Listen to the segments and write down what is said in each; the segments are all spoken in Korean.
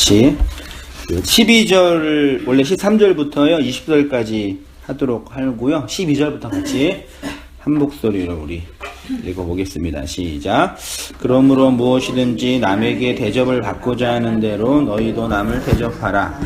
같이 12절 원래 13절부터요 20절까지 하도록 하고요. 12절부터 같이 한 목소리로 우리 읽어보겠습니다. 시작. 그러므로 무엇이든지 남에게 대접을 받고자 하는 대로 너희도 남을 대접하라.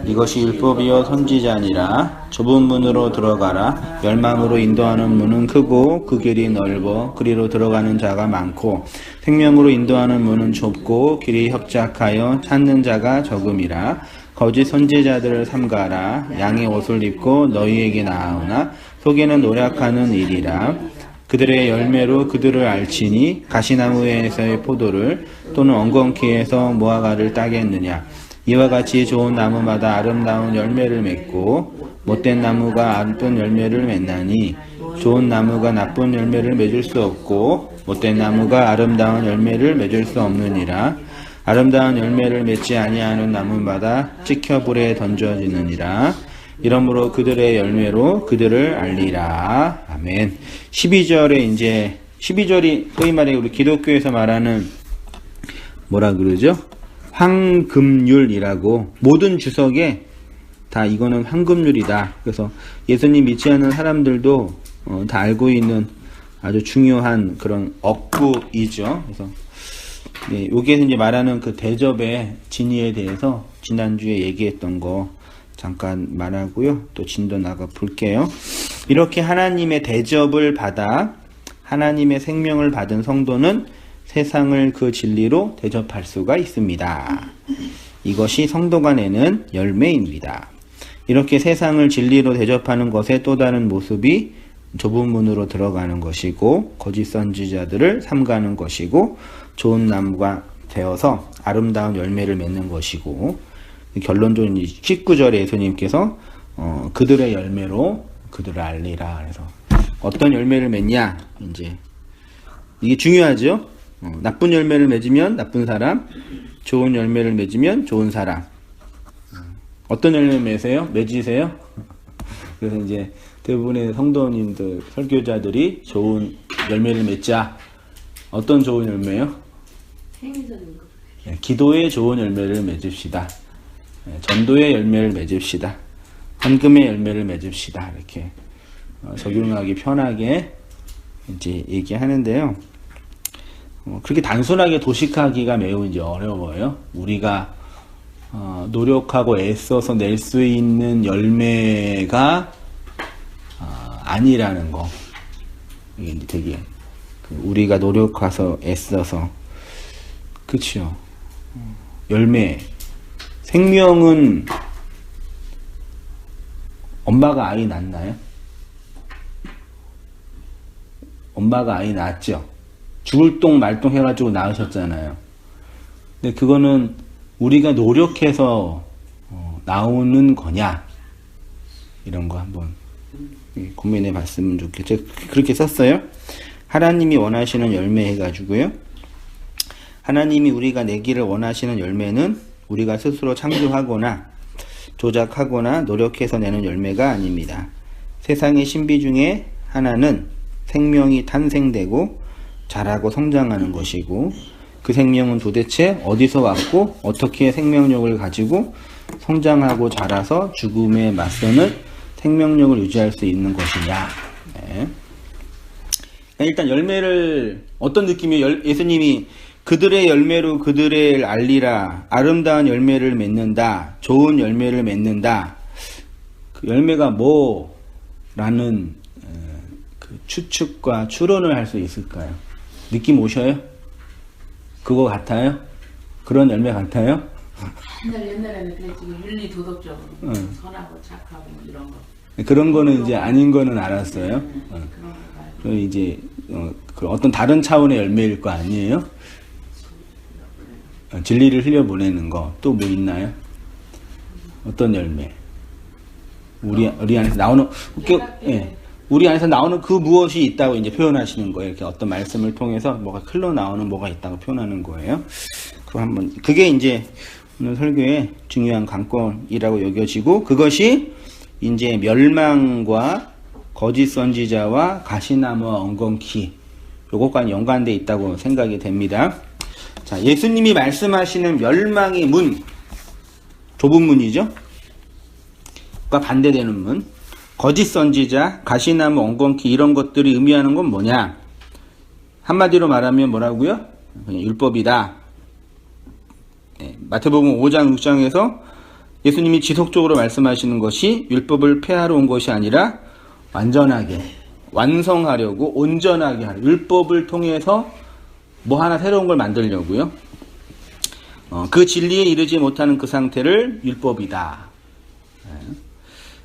이것이 율법이요 선지자니라. 좁은 문으로 들어가라. 멸망으로 인도하는 문은 크고 그 길이 넓어 그리로 들어가는 자가 많고 생명으로 인도하는 문은 좁고 길이 협착하여 찾는 자가 적음이라. 거짓 선지자들을 삼가라. 양의 옷을 입고 너희에게 나아오나 속에는 노력하는 일이라. 그들의 열매로 그들을 알지니 가시나무에서의 포도를 또는 엉겅퀴에서 무화과를 따겠느냐. 이와 같이 좋은 나무마다 아름다운 열매를 맺고 못된 나무가 나쁜 열매를 맺나니 좋은 나무가 나쁜 열매를 맺을 수 없고 못된 나무가 아름다운 열매를 맺을 수 없느니라. 아름다운 열매를 맺지 아니하는 나무마다 찍혀 불에 던져지느니라. 이러므로 그들의 열매로 그들을 알리라. 아멘. 12절에 이제 12절이 소위 말해 우리 기독교에서 말하는 뭐라 그러죠? 황금률이라고 모든 주석에 다 이거는 황금률이다. 그래서 예수님 믿지 않는 사람들도 다 알고 있는 아주 중요한 그런 억구이죠. 그래서 네, 여기에서 이제 말하는 그 대접의 진위에 대해서 지난주에 얘기했던 거 잠깐 말하고요. 또 진도 나가 볼게요. 이렇게 하나님의 대접을 받아 하나님의 생명을 받은 성도는 세상을 그 진리로 대접할 수가 있습니다. 이것이 성도가 내는 열매입니다. 이렇게 세상을 진리로 대접하는 것의 또 다른 모습이 좁은 문으로 들어가는 것이고 거짓 선지자들을 삼가는 것이고 좋은 나무가 되어서 아름다운 열매를 맺는 것이고 결론적으로 19절에 예수님께서 그들의 열매로 그들을 알리라. 그래서 어떤 열매를 맺냐 이제 이게 중요하죠. 나쁜 열매를 맺으면 나쁜 사람, 좋은 열매를 맺으면 좋은 사람. 어떤 열매 맺으세요? 그래서 이제 대부분의 성도님들, 설교자들이 좋은 열매를 맺자. 어떤 좋은 열매요? 기도의 좋은 열매를 맺읍시다. 전도의 열매를 맺읍시다. 헌금의 열매를 맺읍시다. 이렇게 적용하기 편하게 이제 얘기하는데요. 그렇게 단순하게 도식하기가 매우 이제 어려워요. 우리가 노력하고 애써서 낼 수 있는 열매가 아니라는 거. 이게 이제 되게 우리가 노력해서 애써서 그렇죠. 열매. 생명은 엄마가 아이 낳나요? 엄마가 아이 낳았죠. 죽을 똥 말똥 해가지고 낳으셨잖아요. 근데 그거는 우리가 노력해서 나오는 거냐? 이런 거 한번 고민해 봤으면 좋겠죠. 그렇게 썼어요. 하나님이 원하시는 열매 해가지고요. 하나님이 우리가 내기를 원하시는 열매는 우리가 스스로 창조하거나 조작하거나 노력해서 내는 열매가 아닙니다. 세상의 신비 중에 하나는 생명이 탄생되고 자라고 성장하는 것이고 그 생명은 도대체 어디서 왔고 어떻게 생명력을 가지고 성장하고 자라서 죽음에 맞서는 생명력을 유지할 수 있는 것이냐. 네. 일단 열매를 어떤 느낌이에요? 예수님이 그들의 열매로 그들을 알리라. 아름다운 열매를 맺는다. 좋은 열매를 맺는다. 그 열매가 뭐라는 그 추측과 추론을 할 수 있을까요? 느낌 오셔요? 그거 같아요? 그런 열매 같아요? 옛날에는 그랬지. 윤리 도덕적으로 선하고 착하고 이런 거. 그런 거는 이제 아닌 거는 알았어요. 그럼 이제 그 어떤 다른 차원의 열매일 거 아니에요? 진리를 흘려보내는 거 또 뭐 있나요? 어떤 열매? 우리 안에서 나오는 우리 안에서 나오는 그 무엇이 있다고 이제 표현하시는 거예요. 이렇게 어떤 말씀을 통해서 뭐가 흘러나오는 뭐가 있다고 표현하는 거예요. 그게 이제 오늘 설교의 중요한 관건이라고 여겨지고 그것이 이제 멸망과 거짓 선지자와 가시나무와 엉겅퀴 요것과 연관되어 있다고 생각이 됩니다. 자, 예수님이 말씀하시는 멸망의 문 좁은 문이죠. 과 반대되는 문. 거짓 선지자, 가시나무, 엉겅퀴 이런 것들이 의미하는 건 뭐냐? 한마디로 말하면 뭐라고요? 그냥 율법이다. 네, 마태복음 5장 6장에서 예수님이 지속적으로 말씀하시는 것이 율법을 폐하러 온 것이 아니라 완전하게 완성하려고 온전하게 하려 율법을 통해서 뭐 하나 새로운 걸 만들려고요. 그 진리에 이르지 못하는 그 상태를 율법이다. 네.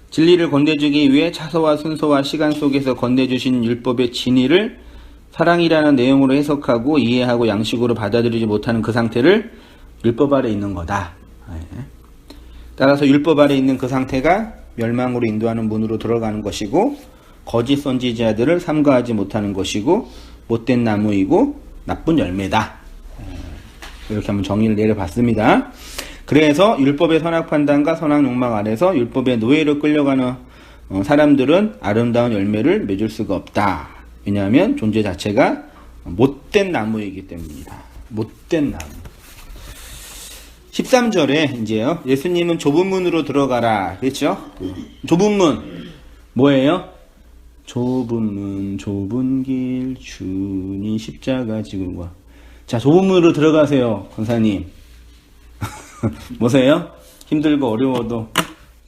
진리를 건네주기 위해 차서와 순서와 시간 속에서 건네주신 율법의 진리를 사랑이라는 내용으로 해석하고 이해하고 양식으로 받아들이지 못하는 그 상태를 율법 아래 있는 거다. 네. 따라서 율법 아래 있는 그 상태가 멸망으로 인도하는 문으로 들어가는 것이고 거짓 선지자들을 삼가하지 못하는 것이고 못된 나무이고 나쁜 열매다. 이렇게 한번 정의를 내려봤습니다. 그래서 율법의 선악 판단과 선악 욕망 아래서 율법의 노예로 끌려가는 사람들은 아름다운 열매를 맺을 수가 없다. 왜냐하면 존재 자체가 못된 나무이기 때문이다. 못된 나무. 13절에 이제요. 예수님은 좁은 문으로 들어가라. 그렇죠? 좁은 문. 뭐예요? 좁은 문, 좁은 길, 주님 십자가 지고 와. 자, 좁은 문으로 들어가세요, 권사님. 뭐세요? 힘들고 어려워도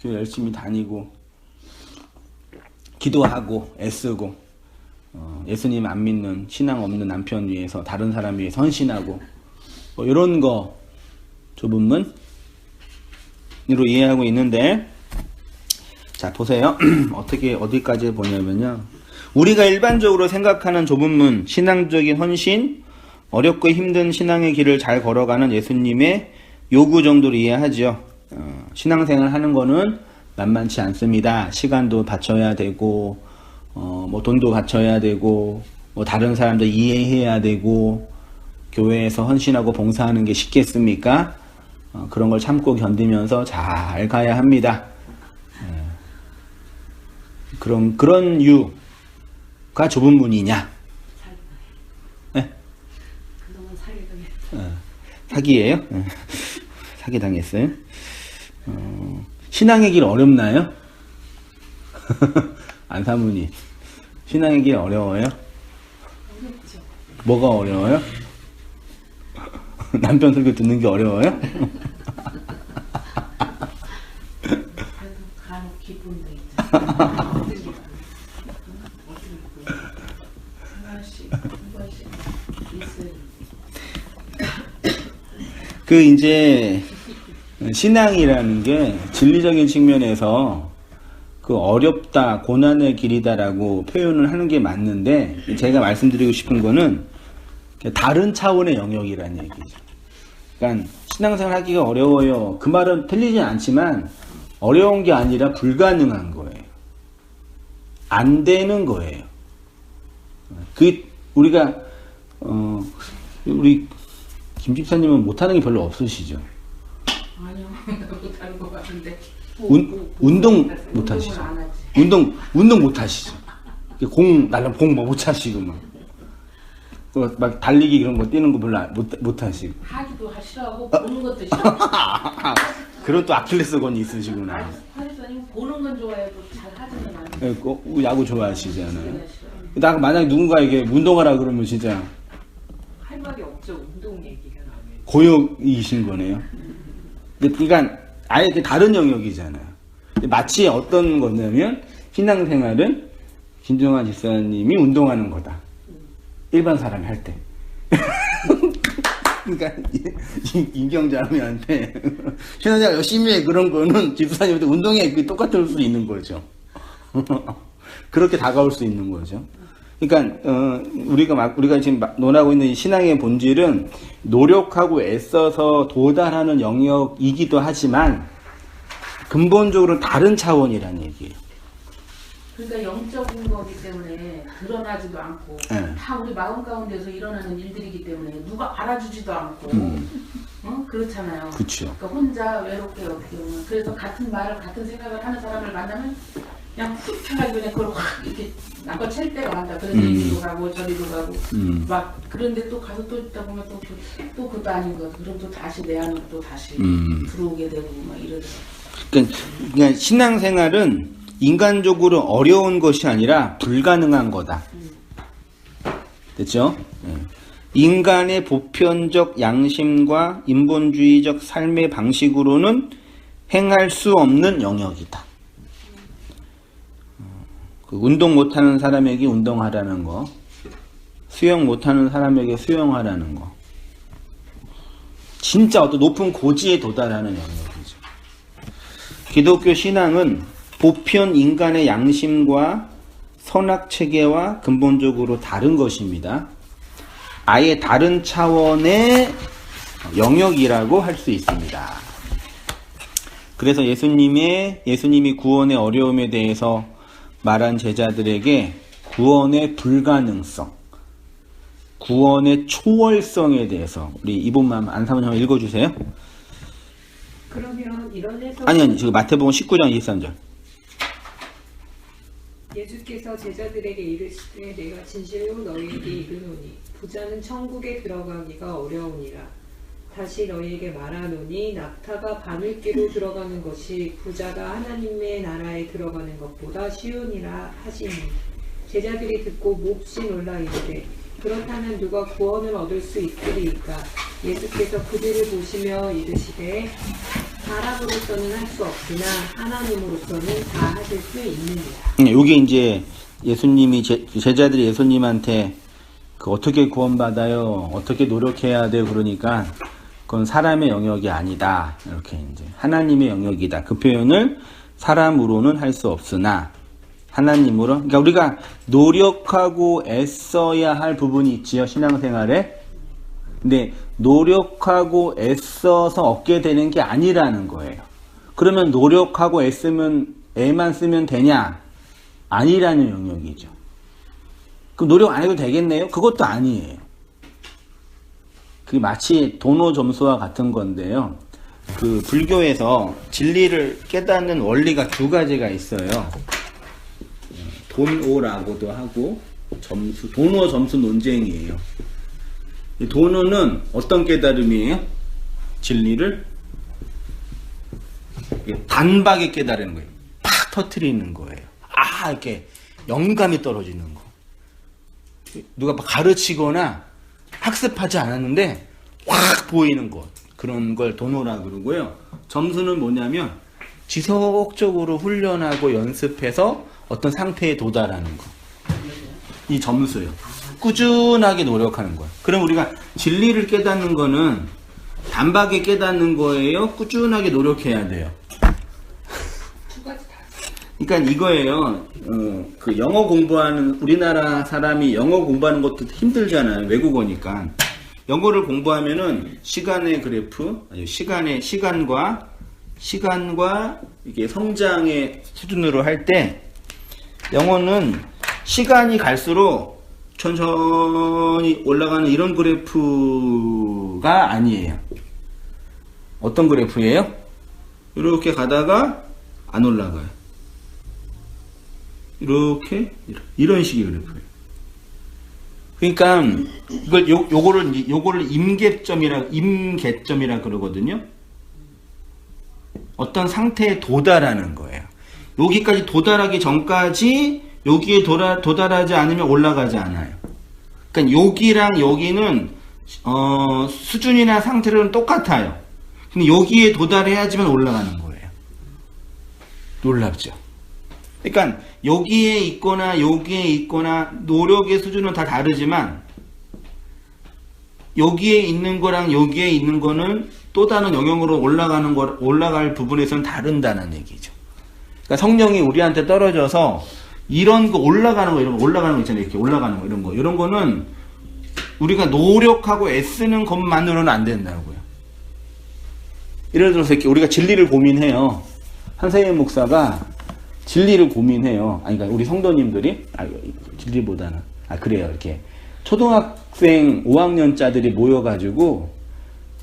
교회 열심히 다니고 기도하고 애쓰고 예수님 안 믿는 신앙 없는 남편 위해서 다른 사람 위해 헌신하고 뭐 이런 거 좁은 문으로 이해하고 있는데 자 보세요. 어떻게 어디까지 보냐면요. 우리가 일반적으로 생각하는 좁은 문, 신앙적인 헌신, 어렵고 힘든 신앙의 길을 잘 걸어가는 예수님의 요구 정도로 이해하죠. 신앙생활 하는 거는 만만치 않습니다. 시간도 바쳐야 되고, 뭐 돈도 바쳐야 되고, 뭐 다른 사람들 이해해야 되고, 교회에서 헌신하고 봉사하는 게 쉽겠습니까? 그런 걸 참고 견디면서 잘 가야 합니다. 그런 이유가 좁은 문이냐? 네? 그동안 사기당했어. 사기예요? 사기 당했어요? 신앙의 길 어렵나요? 안사모님, 신앙의 길 어려워요? 어렵죠. 뭐가 어려워요? 남편 설교 듣는 게 어려워요? 그래도 간혹 기쁨도 있죠. 하나씩 있어요. 그 이제 신앙이라는 게 진리적인 측면에서 그 어렵다, 고난의 길이다라고 표현을 하는 게 맞는데 제가 말씀드리고 싶은 거는 다른 차원의 영역이라는 얘기죠. 그러니까 신앙생활 하기가 어려워요. 그 말은 틀리진 않지만 어려운 게 아니라 불가능한 거예요. 안 되는 거예요. 우리가 우리 김 집사님은 못하는 게 별로 없으시죠? 아니요. 못하는 것 같은데. 운동 못하시죠? 운동 못하시죠? 공 뭐 못 차시고 막 달리기 그런 거 뛰는 거 별로 못하시고. 하기도 싫어하고 보는 것도 싫어. 그런 또 아킬레스건이 있으시구나. 하리사님 보는 건 좋아해도 잘 하지는 않아요. 야구 좋아하시잖아요. 나 만약에 누군가에게 운동하라 그러면 진짜 할 말이 없죠. 운동 얘기가 나오면. 고역이신 거네요. 그러니까 아예 다른 영역이잖아요. 마치 어떤 거냐면 신앙생활은 김종환 집사님이 운동하는 거다. 일반 사람이 할 때. 그러니까 임경자매한테 신앙생활 열심히 해 그런 거는 집사님한테 운동에 똑같을 수 있는 거죠. 그렇게 다가올 수 있는 거죠. 그러니까 우리가 지금 논하고 있는 이 신앙의 본질은 노력하고 애써서 도달하는 영역이기도 하지만 근본적으로 다른 차원이라는 얘기예요. 그러니까 영적인 거기 때문에 드러나지도 않고 네. 다 우리 마음 가운데서 일어나는 일들이기 때문에 누가 알아주지도 않고 그렇잖아요. 그렇죠. 그러니까 혼자 외롭게 어떻게 보면 그래서 같은 말을 같은 생각을 하는 사람을 만나면 그냥 훅 해가지고 그냥 그걸 확 이렇게 남과 찰 때가 많다. 그래서 이리로 가고 저리로 가고 막 그런데 또 가서 또 있다 보면 또 그것도 아닌 거. 그럼 또 다시 내 안으로 또 다시 들어오게 되고 막 이러더라고. 그러니까 신앙생활은 인간적으로 어려운 것이 아니라 불가능한 거다. 됐죠? 인간의 보편적 양심과 인본주의적 삶의 방식으로는 행할 수 없는 영역이다. 그 운동 못하는 사람에게 운동하라는 거, 수영 못하는 사람에게 수영하라는 거, 진짜 어떤 높은 고지에 도달하는 영역이죠. 기독교 신앙은 보편 인간의 양심과 선악 체계와 근본적으로 다른 것입니다. 아예 다른 차원의 영역이라고 할 수 있습니다. 그래서 예수님이 구원의 어려움에 대해서 말한 제자들에게 구원의 불가능성, 구원의 초월성에 대해서 우리 이본만 안사모님 한번 읽어주세요. 그러면 이런 해석 아니 지금 마태복음 19장 23절. 예수께서 제자들에게 이르시되 내가 진실로 너희에게 이르노니 부자는 천국에 들어가기가 어려우니라. 다시 너희에게 말하노니 낙타가 바늘귀로 들어가는 것이 부자가 하나님의 나라에 들어가는 것보다 쉬우니라 하시니 제자들이 듣고 몹시 놀라 이르되 그렇다면 누가 구원을 얻을 수 있으리이까. 예수께서 그들을 보시며 이르시되 사람으로서는 할 수 없으나 하나님으로서는 다 하실 수 있느니라. 요게 이제 예수님이 제자들이 예수님한테 그 어떻게 구원받아요? 어떻게 노력해야 돼요? 그러니까 그건 사람의 영역이 아니다. 이렇게 이제 하나님의 영역이다. 그 표현을 사람으로는 할 수 없으나 하나님으로. 그러니까 우리가 노력하고 애써야 할 부분이 있지요, 신앙생활에. 근데 노력하고 애써서 얻게 되는 게 아니라는 거예요. 그러면 노력하고 애만 쓰면 되냐? 아니라는 영역이죠. 그럼 노력 안 해도 되겠네요? 그것도 아니에요. 그게 마치 도노 점수와 같은 건데요. 그 불교에서 진리를 깨닫는 원리가 두 가지가 있어요. 돈오라고도 하고 점수, 도노 점수 논쟁이에요. 도노는 어떤 깨달음이에요? 진리를 단박에 깨달은 거예요. 팍 터트리는 거예요. 아, 이렇게 영감이 떨어지는 거. 누가 막 가르치거나 학습하지 않았는데 확 보이는 것. 그런 걸 도노라 그러고요. 점수는 뭐냐면 지속적으로 훈련하고 연습해서 어떤 상태에 도달하는 거. 이 점수요. 꾸준하게 노력하는 거예요. 그럼 우리가 진리를 깨닫는 거는 단박에 깨닫는 거예요? 꾸준하게 노력해야 돼요? 그러니까 이거예요. 그 영어 공부하는 우리나라 사람이 영어 공부하는 것도 힘들잖아요. 외국어니까. 영어를 공부하면은 시간의 그래프, 시간과 이게 성장의 수준으로 할 때 영어는 시간이 갈수록 천천히 올라가는 이런 그래프가 아니에요. 어떤 그래프예요? 이렇게 가다가 안 올라가요. 이렇게 이런 식의 그래프예요. 그러니까 이걸 요거를 임계점이라 그러거든요. 어떤 상태에 도달하는 거예요. 여기까지 도달하기 전까지 여기에 도달하지 않으면 올라가지 않아요. 그러니까 여기랑 여기는 수준이나 상태로는 똑같아요. 근데 여기에 도달해야지만 올라가는 거예요. 놀랍죠? 그러니까 여기에 있거나 여기에 있거나 노력의 수준은 다 다르지만 여기에 있는 거랑 여기에 있는 거는 또 다른 영역으로 올라갈 부분에서는 다른다는 얘기죠. 그러니까 성령이 우리한테 떨어져서 이런 거 올라가는 거 있잖아요. 이렇게 올라가는 거 이런 거는 우리가 노력하고 애쓰는 것만으로는 안 된다고요. 예를 들어서 이렇게 우리가 진리를 고민해요. 한세현 목사가 진리를 고민해요. 그러니까 우리 성도님들이 진리보다는 그래요. 이렇게 초등학생 5학년짜들이 모여가지고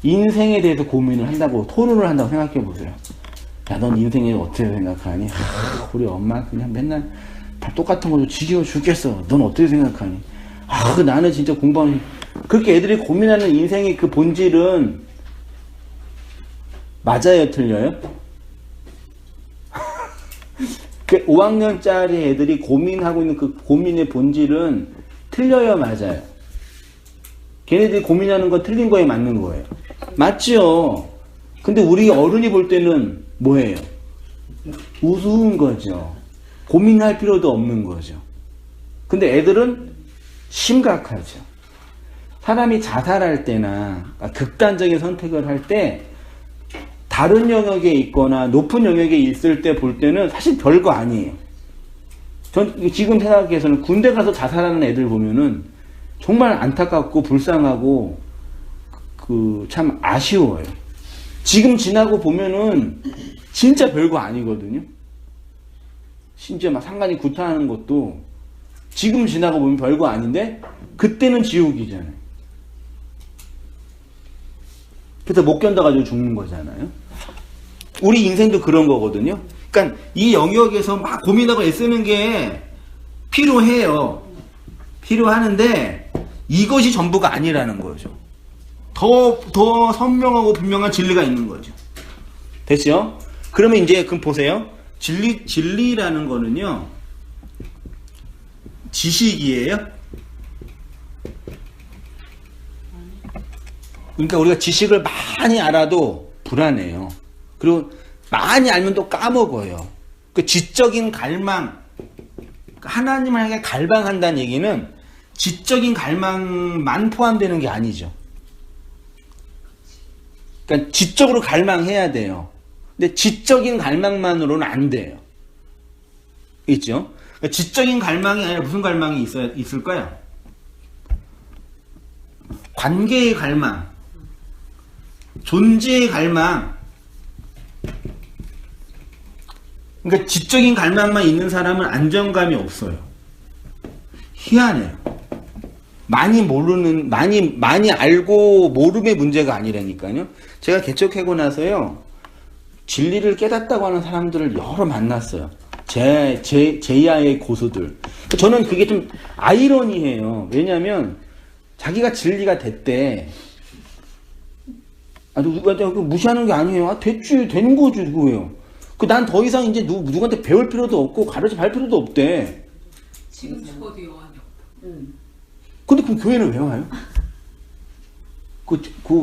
인생에 대해서 고민을 한다고 토론을 한다고 생각해 보세요. 야, 넌 인생에 어떻게 생각하니? 우리 엄마 그냥 맨날 다 똑같은 거로 지겨워 죽겠어. 넌 어떻게 생각하니? 나는 진짜 공부하는, 그렇게 애들이 고민하는 인생의 그 본질은 맞아요, 틀려요? 그 5학년짜리 애들이 고민하고 있는 그 고민의 본질은 틀려요, 맞아요? 걔네들이 고민하는 건 틀린 거에 맞는 거예요. 맞죠? 근데 우리 어른이 볼 때는 뭐예요? 우스운 거죠. 고민할 필요도 없는 거죠. 근데 애들은 심각하죠. 사람이 자살할 때나 극단적인 선택을 할 때 다른 영역에 있거나 높은 영역에 있을 때 볼 때는 사실 별거 아니에요. 전 지금 생각해서는 군대 가서 자살하는 애들 보면은 정말 안타깝고 불쌍하고 참 아쉬워요. 지금 지나고 보면은 진짜 별거 아니거든요. 심지어 막 상관이 구타하는 것도 지금 지나고 보면 별거 아닌데 그때는 지옥이잖아요. 그래서 못 견뎌가지고 죽는 거잖아요. 우리 인생도 그런 거거든요. 그러니까 이 영역에서 막 고민하고 애쓰는 게 필요해요. 필요하는데 이것이 전부가 아니라는 거죠. 더 선명하고 분명한 진리가 있는 거죠. 됐죠? 그러면 이제 그럼 보세요. 진리라는 거는요, 지식이에요? 그러니까 우리가 지식을 많이 알아도 불안해요. 그리고 많이 알면 또 까먹어요. 그 지적인 갈망, 하나님을 향해 갈망한다는 얘기는 지적인 갈망만 포함되는 게 아니죠. 그러니까 지적으로 갈망해야 돼요. 근데 지적인 갈망만으로는 안 돼요. 있죠? 그러니까 지적인 갈망이 아니라 무슨 갈망이 있을까요? 관계의 갈망, 존재의 갈망. 그러니까 지적인 갈망만 있는 사람은 안정감이 없어요. 희한해요. 많이 알고 모름의 문제가 아니라니까요. 제가 개척하고 나서요, 진리를 깨닫다고 하는 사람들을 여러 만났어요. 제야의 고수들. 저는 그게 좀 아이러니해요. 왜냐하면 자기가 진리가 됐대. 누구한테 무시하는 게 아니에요. 됐지, 되는 거지, 그거예요. 난 더 이상 이제 누구한테 배울 필요도 없고 가르쳐 갈 필요도 없대. 지금 죽어도 여한이 없다. 근데 그럼 교회는 왜 와요?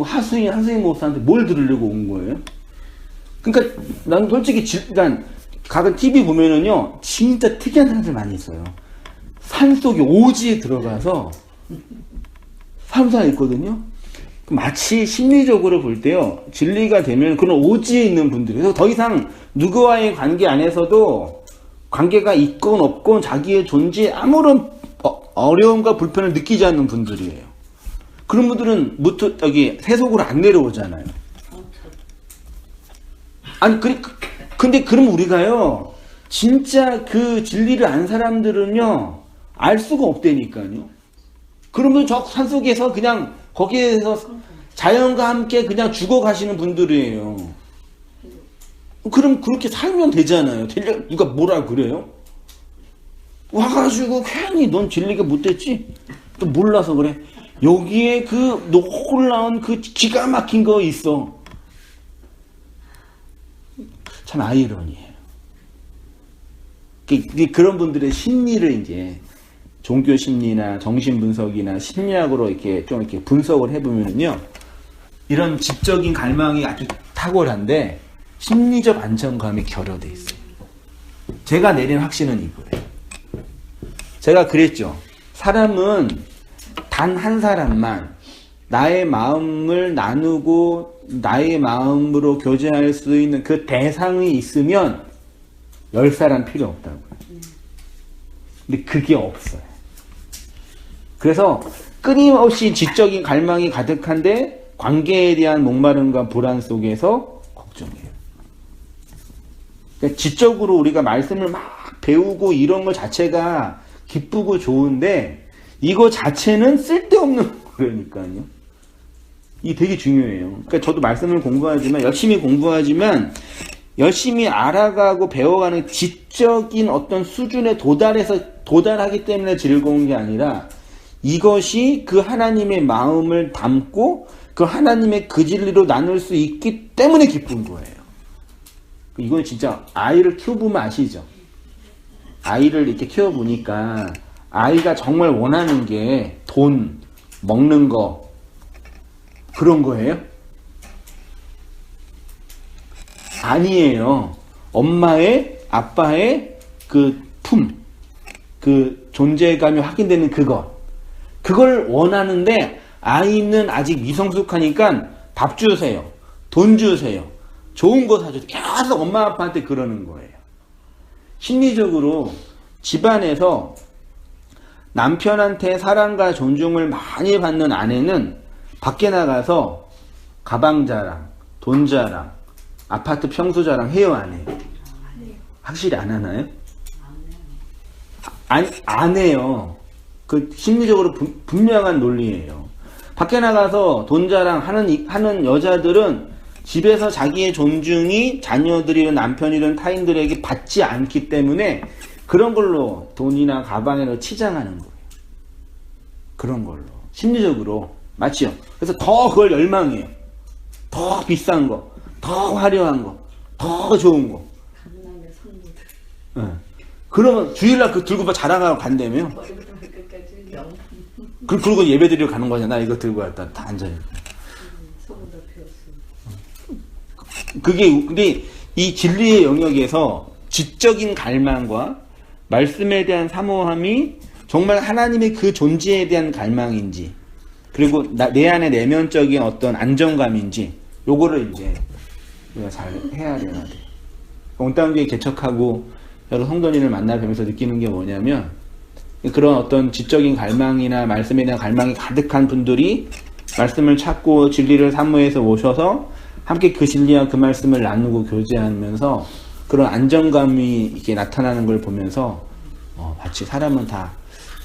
한승희 목사한테 뭘 들으려고 온 거예요? 그러니까 난 솔직히 그러니까 가끔 TV 보면은요, 진짜 특이한 사람들 많이 있어요. 산속에 오지에 들어가서 사무사 있거든요. 마치 심리적으로 볼 때요, 진리가 되면 그런 오지에 있는 분들이, 그래서 더 이상 누구와의 관계 안에서도 관계가 있건 없건 자기의 존재에 아무런 어려움과 불편을 느끼지 않는 분들이에요. 그런 분들은 세속으로 안 내려오잖아요. 아니, 근데 그럼 우리가요, 진짜 그 진리를 안 사람들은요, 알 수가 없다니까요. 그러면 저 산속에서 그냥 거기에서 자연과 함께 그냥 죽어 가시는 분들이에요. 그럼 그렇게 살면 되잖아요. 누가 뭐라 그래요? 와가지고 괜히 넌 진리가 못됐지? 또 몰라서 그래. 여기에 그 놀라운 그 기가 막힌 거 있어. 참 아이러니해요. 그런 분들의 심리를 이제 종교 심리나 정신 분석이나 심리학으로 이렇게 좀 이렇게 분석을 해보면요, 이런 지적인 갈망이 아주 탁월한데 심리적 안정감이 결여돼 있어요. 제가 내린 확신은 이거예요. 제가 그랬죠. 사람은 단 한 사람만 나의 마음을 나누고 나의 마음으로 교제할 수 있는 그 대상이 있으면 10사람 필요 없다고요. 근데 그게 없어요. 그래서 끊임없이 지적인 갈망이 가득한데 관계에 대한 목마름과 불안 속에서 걱정해요. 그러니까 지적으로 우리가 말씀을 막 배우고 이런 것 자체가 기쁘고 좋은데 이거 자체는 쓸데없는 거라니까요. 이게 되게 중요해요. 그러니까 저도 말씀을 공부하지만, 열심히 공부하지만 열심히 알아가고 배워가는 지적인 어떤 수준에 도달하기 때문에 즐거운 게 아니라 이것이 그 하나님의 마음을 담고 그 하나님의 그 진리로 나눌 수 있기 때문에 기쁜 거예요. 이건 진짜 아이를 키워보면 아시죠? 아이를 이렇게 키워보니까 아이가 정말 원하는 게 돈, 먹는 거 그런 거예요? 아니에요. 엄마의, 아빠의 그 존재감이 확인되는 그걸 원하는데 아이는 아직 미성숙하니까 밥 주세요. 돈 주세요. 좋은 거 사주세요. 계속 엄마 아빠한테 그러는 거예요. 심리적으로 집안에서 남편한테 사랑과 존중을 많이 받는 아내는 밖에 나가서 가방 자랑, 돈 자랑, 아파트 평수 자랑 해요, 안 해요? 확실히 안 하나요? 안 해요. 그 심리적으로 분명한 논리예요. 밖에 나가서 돈 자랑 하는 여자들은 집에서 자기의 존중이 자녀들이든 남편이든 타인들에게 받지 않기 때문에 그런 걸로 돈이나 가방에서 치장하는 거예요. 그런 걸로. 심리적으로. 맞죠? 그래서 더 그걸 열망해요. 더 비싼 거, 더 화려한 거, 더 좋은 거. 강남의 선물. 네. 그러면 주일날 그 들고 자랑하러 간다며? 끝까지 영. 그리고 예배 드리러 가는 거잖아. 이거 들고 왔다 다 앉아요. 소문 다 피웠어. 근데 이 진리의 영역에서 지적인 갈망과 말씀에 대한 사모함이 정말 하나님의 그 존재에 대한 갈망인지, 그리고 내 안에 내면적인 어떤 안정감인지, 요거를 이제 우리가 잘 해야 되나 돼. 온땅교회 개척하고 여러 성도님을 만나뵈면서 느끼는 게 뭐냐면, 그런 어떤 지적인 갈망이나 말씀에 대한 갈망이 가득한 분들이 말씀을 찾고 진리를 사모해서 오셔서 함께 그 진리와 그 말씀을 나누고 교제하면서 그런 안정감이 이렇게 나타나는 걸 보면서 마치 사람은 다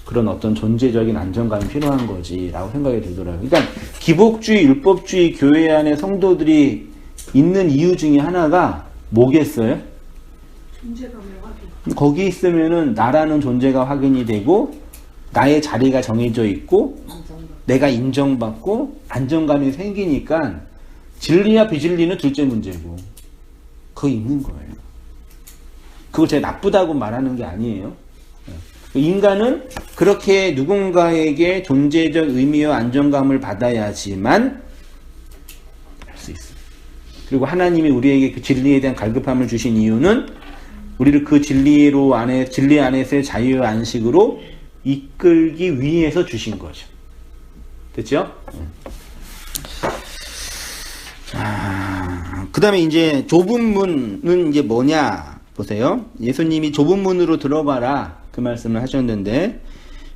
그런 어떤 존재적인 안정감이 필요한 거지라고 생각이 들더라고요. 그러니까 기복주의, 율법주의 교회 안에 성도들이 있는 이유 중에 하나가 뭐겠어요? 존재감을 확인. 거기 있으면은 나라는 존재가 확인이 되고 나의 자리가 정해져 있고 내가 인정받고 안정감이 생기니까 진리와 비진리는 둘째 문제고 그거 있는 거예요. 그거 제가 나쁘다고 말하는 게 아니에요. 인간은 그렇게 누군가에게 존재적 의미와 안정감을 받아야지만 할 수 있어요. 그리고 하나님이 우리에게 그 진리에 대한 갈급함을 주신 이유는 우리를 그 진리 안에서의 자유와 안식으로 이끌기 위해서 주신 거죠. 됐죠? 그 다음에 이제 좁은 문은 이제 뭐냐 보세요. 예수님이 좁은 문으로 들어가라 그 말씀을 하셨는데,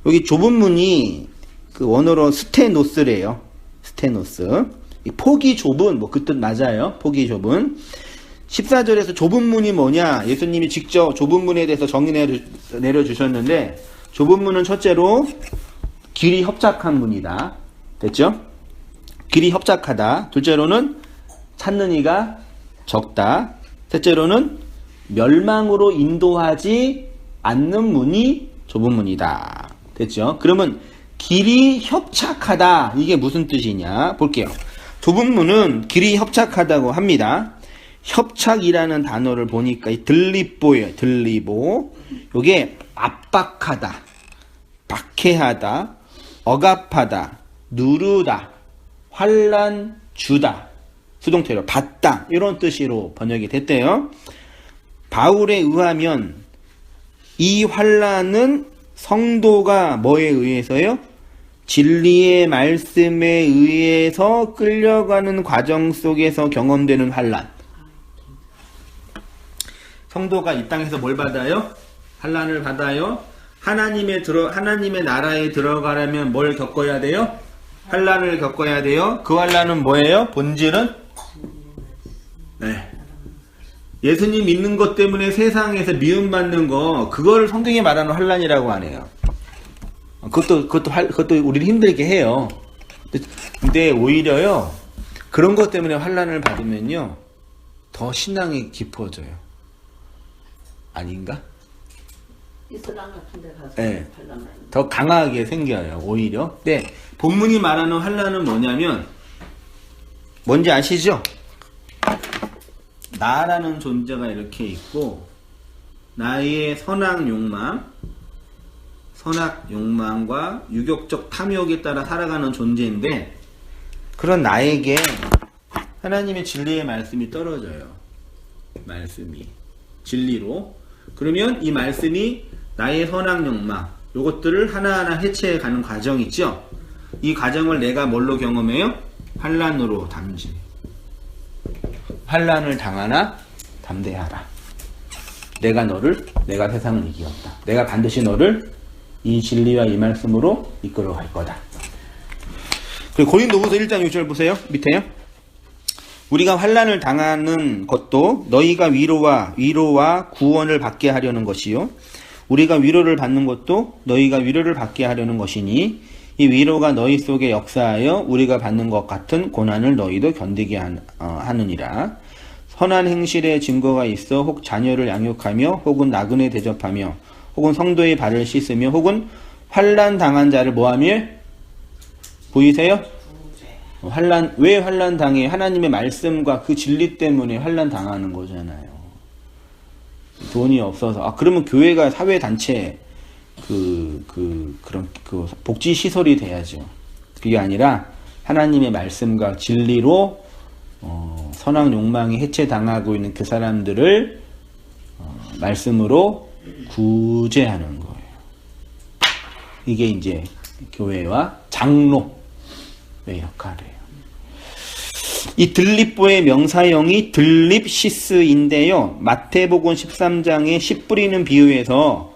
여기 좁은 문이 그 원어로 스테노스래요. 스테노스. 폭이 좁은, 그 뜻 맞아요. 폭이 좁은. 14절에서 좁은 문이 뭐냐? 예수님이 직접 좁은 문에 대해서 정의 내려주셨는데, 좁은 문은 첫째로 길이 협착한 문이다. 됐죠? 길이 협착하다. 둘째로는 찾는 이가 적다. 셋째로는 멸망으로 인도하지 않는 문이 좁은 문이다. 됐죠? 그러면 길이 협착하다. 이게 무슨 뜻이냐? 볼게요. 좁은 문은 길이 협착하다고 합니다. 협착이라는 단어를 보니까 들리보예요. 들리보. 요게 압박하다, 박해하다, 억압하다, 누르다, 환난 주다, 수동태로 받다, 이런 뜻으로 번역이 됐대요. 바울에 의하면 이 환난은 성도가 뭐에 의해서요? 진리의 말씀에 의해서 끌려가는 과정 속에서 경험되는 환난. 성도가 이 땅에서 뭘 받아요? 환난을 받아요. 하나님의 나라에 들어가려면 뭘 겪어야 돼요? 환난을 겪어야 돼요. 그 환난은 뭐예요? 본질은? 네. 예수님 믿는 것 때문에 세상에서 미움받는 거, 그걸 성경이 말하는 환난이라고 하네요. 그것도 우리를 힘들게 해요. 근데 오히려요, 그런 것 때문에 환난을 받으면요, 더 신앙이 깊어져요. 아닌가? 이슬람 같은 데 가서 네. 발라면 더 강하게 생겨요, 오히려. 네, 본문이 말하는 환란은 뭐냐면, 뭔지 아시죠? 나라는 존재가 이렇게 있고, 나의 선악 욕망과 유격적 탐욕에 따라 살아가는 존재인데, 그런 나에게 하나님의 진리의 말씀이 떨어져요. 말씀이. 진리로. 그러면 이 말씀이 나의 선악 욕망, 요것들을 하나하나 해체해 가는 과정이 있죠? 이 과정을 내가 뭘로 경험해요? 환란으로 담지. 환란을 당하나 담대하라. 내가 세상을 이기었다. 내가 반드시 너를 이 진리와 이 말씀으로 이끌어 갈 거다. 그리고 고린도후서 1장 6절 보세요. 밑에요. 우리가 환란을 당하는 것도 너희가 위로와 구원을 받게 하려는 것이요. 우리가 위로를 받는 것도 너희가 위로를 받게 하려는 것이니 이 위로가 너희 속에 역사하여 우리가 받는 것 같은 고난을 너희도 견디게 하느니라. 선한 행실의 증거가 있어 혹 자녀를 양육하며 혹은 나그네 대접하며 혹은 성도의 발을 씻으며 혹은 환난 당한 자를 모함며 보이세요? 왜 환난 당해? 하나님의 말씀과 그 진리 때문에 환난 당하는 거잖아요. 돈이 없어서. 그러면 교회가 사회단체 그런 복지 시설이 돼야죠. 그게 아니라 하나님의 말씀과 진리로 선악 욕망이 해체당하고 있는 그 사람들을 말씀으로 구제하는 거예요. 이게 이제 교회와 장로의 역할이에요. 이 들립보의 명사형이 들립시스인데요. 마태복음 13장에 씨 뿌리는 비유에서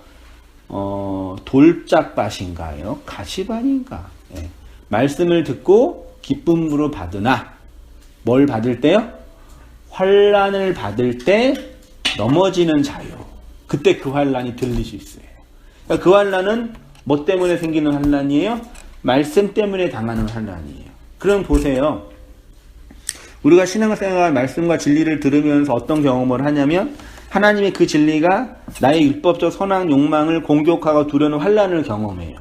돌짝밭인가요? 가시밭인가? 예. 말씀을 듣고 기쁨으로 받으나 뭘 받을 때요? 환난을 받을 때 넘어지는 자요. 그때 그 환난이 들리시스예요. 그러니까 그 환난은 뭐 때문에 생기는 환난이에요? 말씀 때문에 당하는 환난이에요. 그럼 보세요. 우리가 신앙생활 말씀과 진리를 들으면서 어떤 경험을 하냐면 하나님의 그 진리가 나의 율법적 선악 욕망을 공격하고 두려는 환난을 경험해요.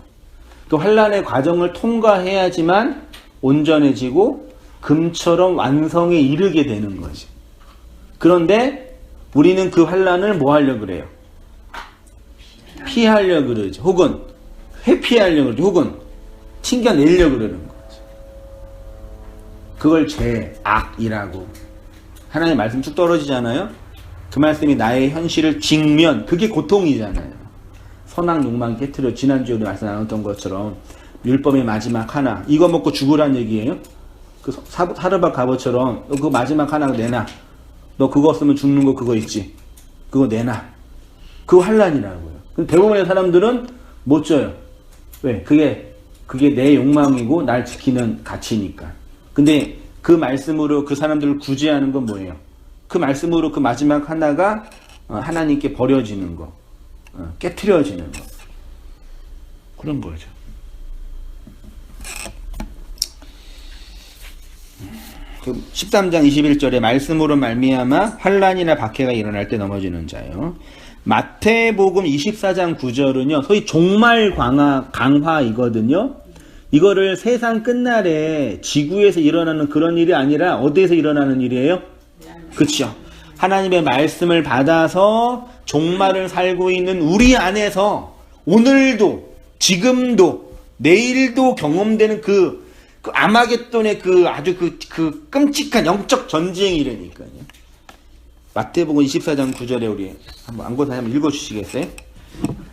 또 환난의 과정을 통과해야지만 온전해지고 금처럼 완성에 이르게 되는 거지. 그런데 우리는 그 환난을 뭐 하려고 그래요? 피하려고 그러죠. 혹은 회피하려고 그러죠. 혹은 튕겨내려고 그러는 거죠. 그걸 죄악이라고. 하나님의 말씀 쭉 떨어지잖아요. 그 말씀이 나의 현실을 직면, 그게 고통이잖아요. 선악 욕망 깨트려 지난주에 우리 말씀 나눴던 것처럼 율법의 마지막 하나, 이거 먹고 죽으란 얘기예요. 그 사르밧 갑옷처럼 너 그거 마지막 하나 내놔. 너 그거 쓰면 죽는 거 그거 있지. 그거 내놔. 그거 환난이라고요. 근데 대부분의 사람들은 못 져요. 왜? 그게 내 욕망이고 날 지키는 가치니까. 근데 그 말씀으로 그 사람들을 구제하는 건 뭐예요? 그 말씀으로 그 마지막 하나가 하나님께 버려지는 거, 깨트려지는 거. 그런 거죠. 그 13장 21절에 말씀으로 말미암아 환난이나 박해가 일어날 때 넘어지는 자요. 마태복음 24장 9절은요. 소위 종말 강화이거든요. 이거를 세상 끝날에 지구에서 일어나는 그런 일이 아니라 어디에서 일어나는 일이에요? 그렇죠. 하나님의 말씀을 받아서 종말을 살고 있는 우리 안에서 오늘도 지금도 내일도 경험되는 그 아마겟돈의 아주 그 끔찍한 영적 전쟁이라니까요. 마태복음 24장 9절에 우리 한번 안고사 한번 읽어주시겠어요?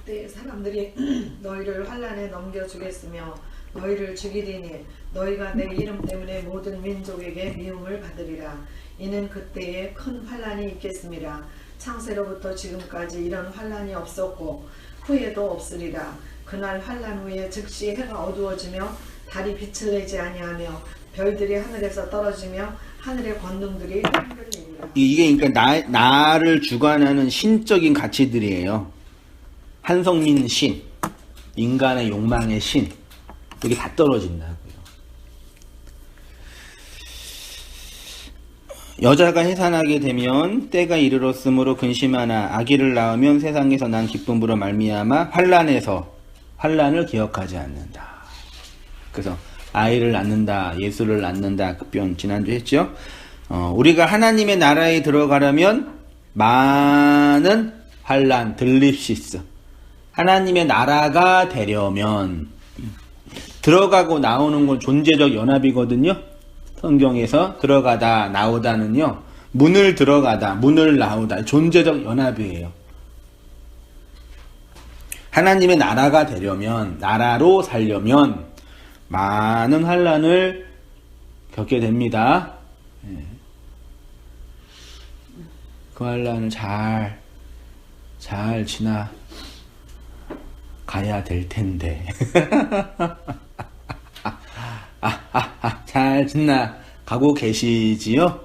그때 사람들이 너희를 환난에 넘겨주겠으며 너희를 죽이리니 너희가 내 이름 때문에 모든 민족에게 미움을 받으리라. 이는 그때에 큰 환난이 있겠습니다. 창세로부터 지금까지 이런 환난이 없었고 후에도 없으리라. 그날 환난 후에 즉시 해가 어두워지며 달이 빛을 내지 아니하며 별들이 하늘에서 떨어지며 하늘의 권능들이 흔들리리라. 이게 그러니까 나를 주관하는 신적인 가치들이에요. 한성민 신, 인간의 욕망의 신, 이게 다 떨어진다고요. 여자가 해산하게 되면 때가 이르렀으므로 근심하나 아기를 낳으면 세상에서 난 기쁨으로 말미암아 환란을 기억하지 않는다. 그래서 아이를 낳는다, 예수를 낳는다 그 표현 지난주 했죠. 우리가 하나님의 나라에 들어가려면 많은 환란, 들립시스, 하나님의 나라가 되려면 들어가고 나오는 건 존재적 연합이거든요. 성경에서 들어가다 나오다는요, 문을 들어가다 문을 나오다 존재적 연합이에요. 하나님의 나라가 되려면, 나라로 살려면 많은 환란을 겪게 됩니다. 그 환란을 잘 지나가야 될 텐데. 잘 지나가고 계시지요?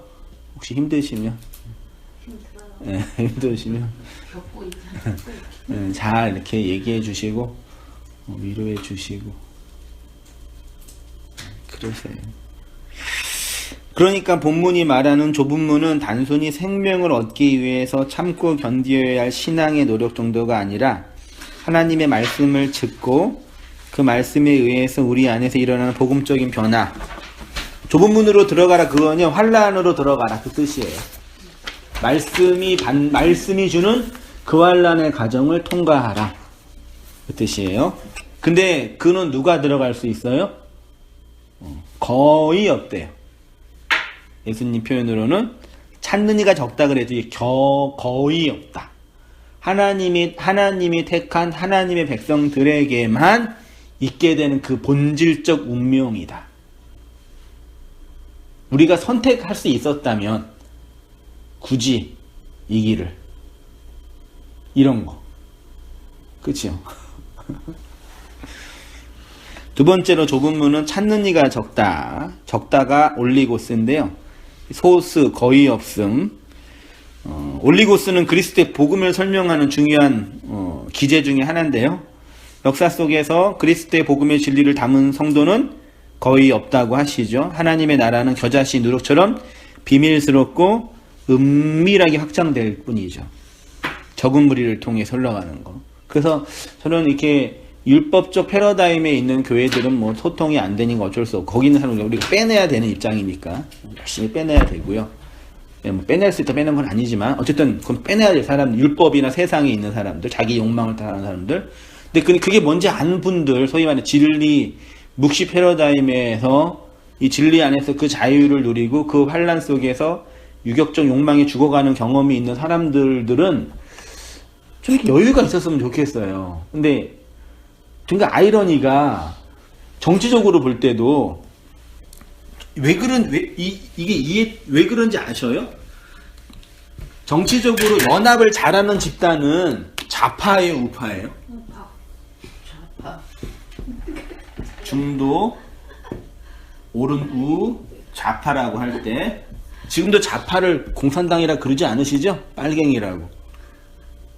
혹시 힘드시면? 힘드시면 겪고 있잖아. 잘 이렇게 얘기해 주시고 위로해 주시고 그러세요. 그러니까 본문이 말하는 좁은 문은 단순히 생명을 얻기 위해서 참고 견디어야 할 신앙의 노력 정도가 아니라 하나님의 말씀을 듣고 그 말씀에 의해서 우리 안에서 일어나는 복음적인 변화. 좁은 문으로 들어가라, 그거는요, 환란으로 들어가라 그 뜻이에요. 말씀이 주는 그 환란의 과정을 통과하라 그 뜻이에요. 근데 그는 누가 들어갈 수 있어요? 거의 없대요. 예수님 표현으로는 찾는 이가 적다 그래도 거의 없다. 하나님이 택한 하나님의 백성들에게만 있게 되는 그 본질적 운명이다. 우리가 선택할 수 있었다면 굳이 이 길을, 이런 거, 그치요? 두 번째로 좁은 문은 찾는 이가 적다가 올리고스인데요. 소스 거의 없음. 올리고스는 그리스도의 복음을 설명하는 중요한 기제 중에 하나인데요. 역사 속에서 그리스도의 복음의 진리를 담은 성도는 거의 없다고 하시죠. 하나님의 나라는 겨자씨 누룩처럼 비밀스럽고 은밀하게 확장될 뿐이죠. 적은 무리를 통해 흘러가는 거. 그래서 저는 이렇게 율법적 패러다임에 있는 교회들은 뭐 소통이 안 되니까 어쩔 수 없고, 거기 있는 사람들 우리가 빼내야 되는 입장이니까 열심히 빼내야 되고요. 뭐 빼낼 수 있다 빼는 건 아니지만 어쨌든 그건 빼내야 될 사람, 율법이나 세상에 있는 사람들, 자기 욕망을 따르는 사람들. 근데 그게 뭔지 아는 분들, 소위 말하는 진리 묵시 패러다임에서 이 진리 안에서 그 자유를 누리고 그 환란 속에서 유격적 욕망에 죽어가는 경험이 있는 사람들은 좀 여유가 있었으면 좋겠어요. 근데 그러니까 아이러니가 정치적으로 볼 때도 왜 그런지 아셔요? 정치적으로 연합을 잘하는 집단은 좌파예요, 우파예요? 좌파. 중도, 오른 좌파라고 할 때 지금도 좌파를 공산당이라 그러지 않으시죠? 빨갱이라고.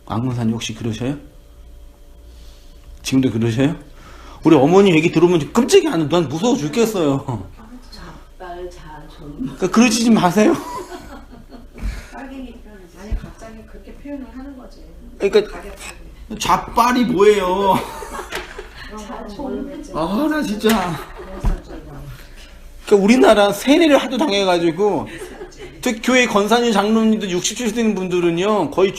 안군사님 혹시 그러셔요? 지금도 그러셔요? 우리 어머니 얘기 들으면 끔찍이 안 해. 난 무서워 죽겠어요. 좌빨 자존. 그러니까 그러지 마세요. 빨갱이 표현, 아니 갑자기 그렇게 표현을 하는 거지. 그러니까 좌빨이 뭐예요? 아, 나 진짜. 그러니까 우리나라 세례를 하도 당해가지고 특히 교회 권사님 장로님들 60岁 되는 분들은요 거의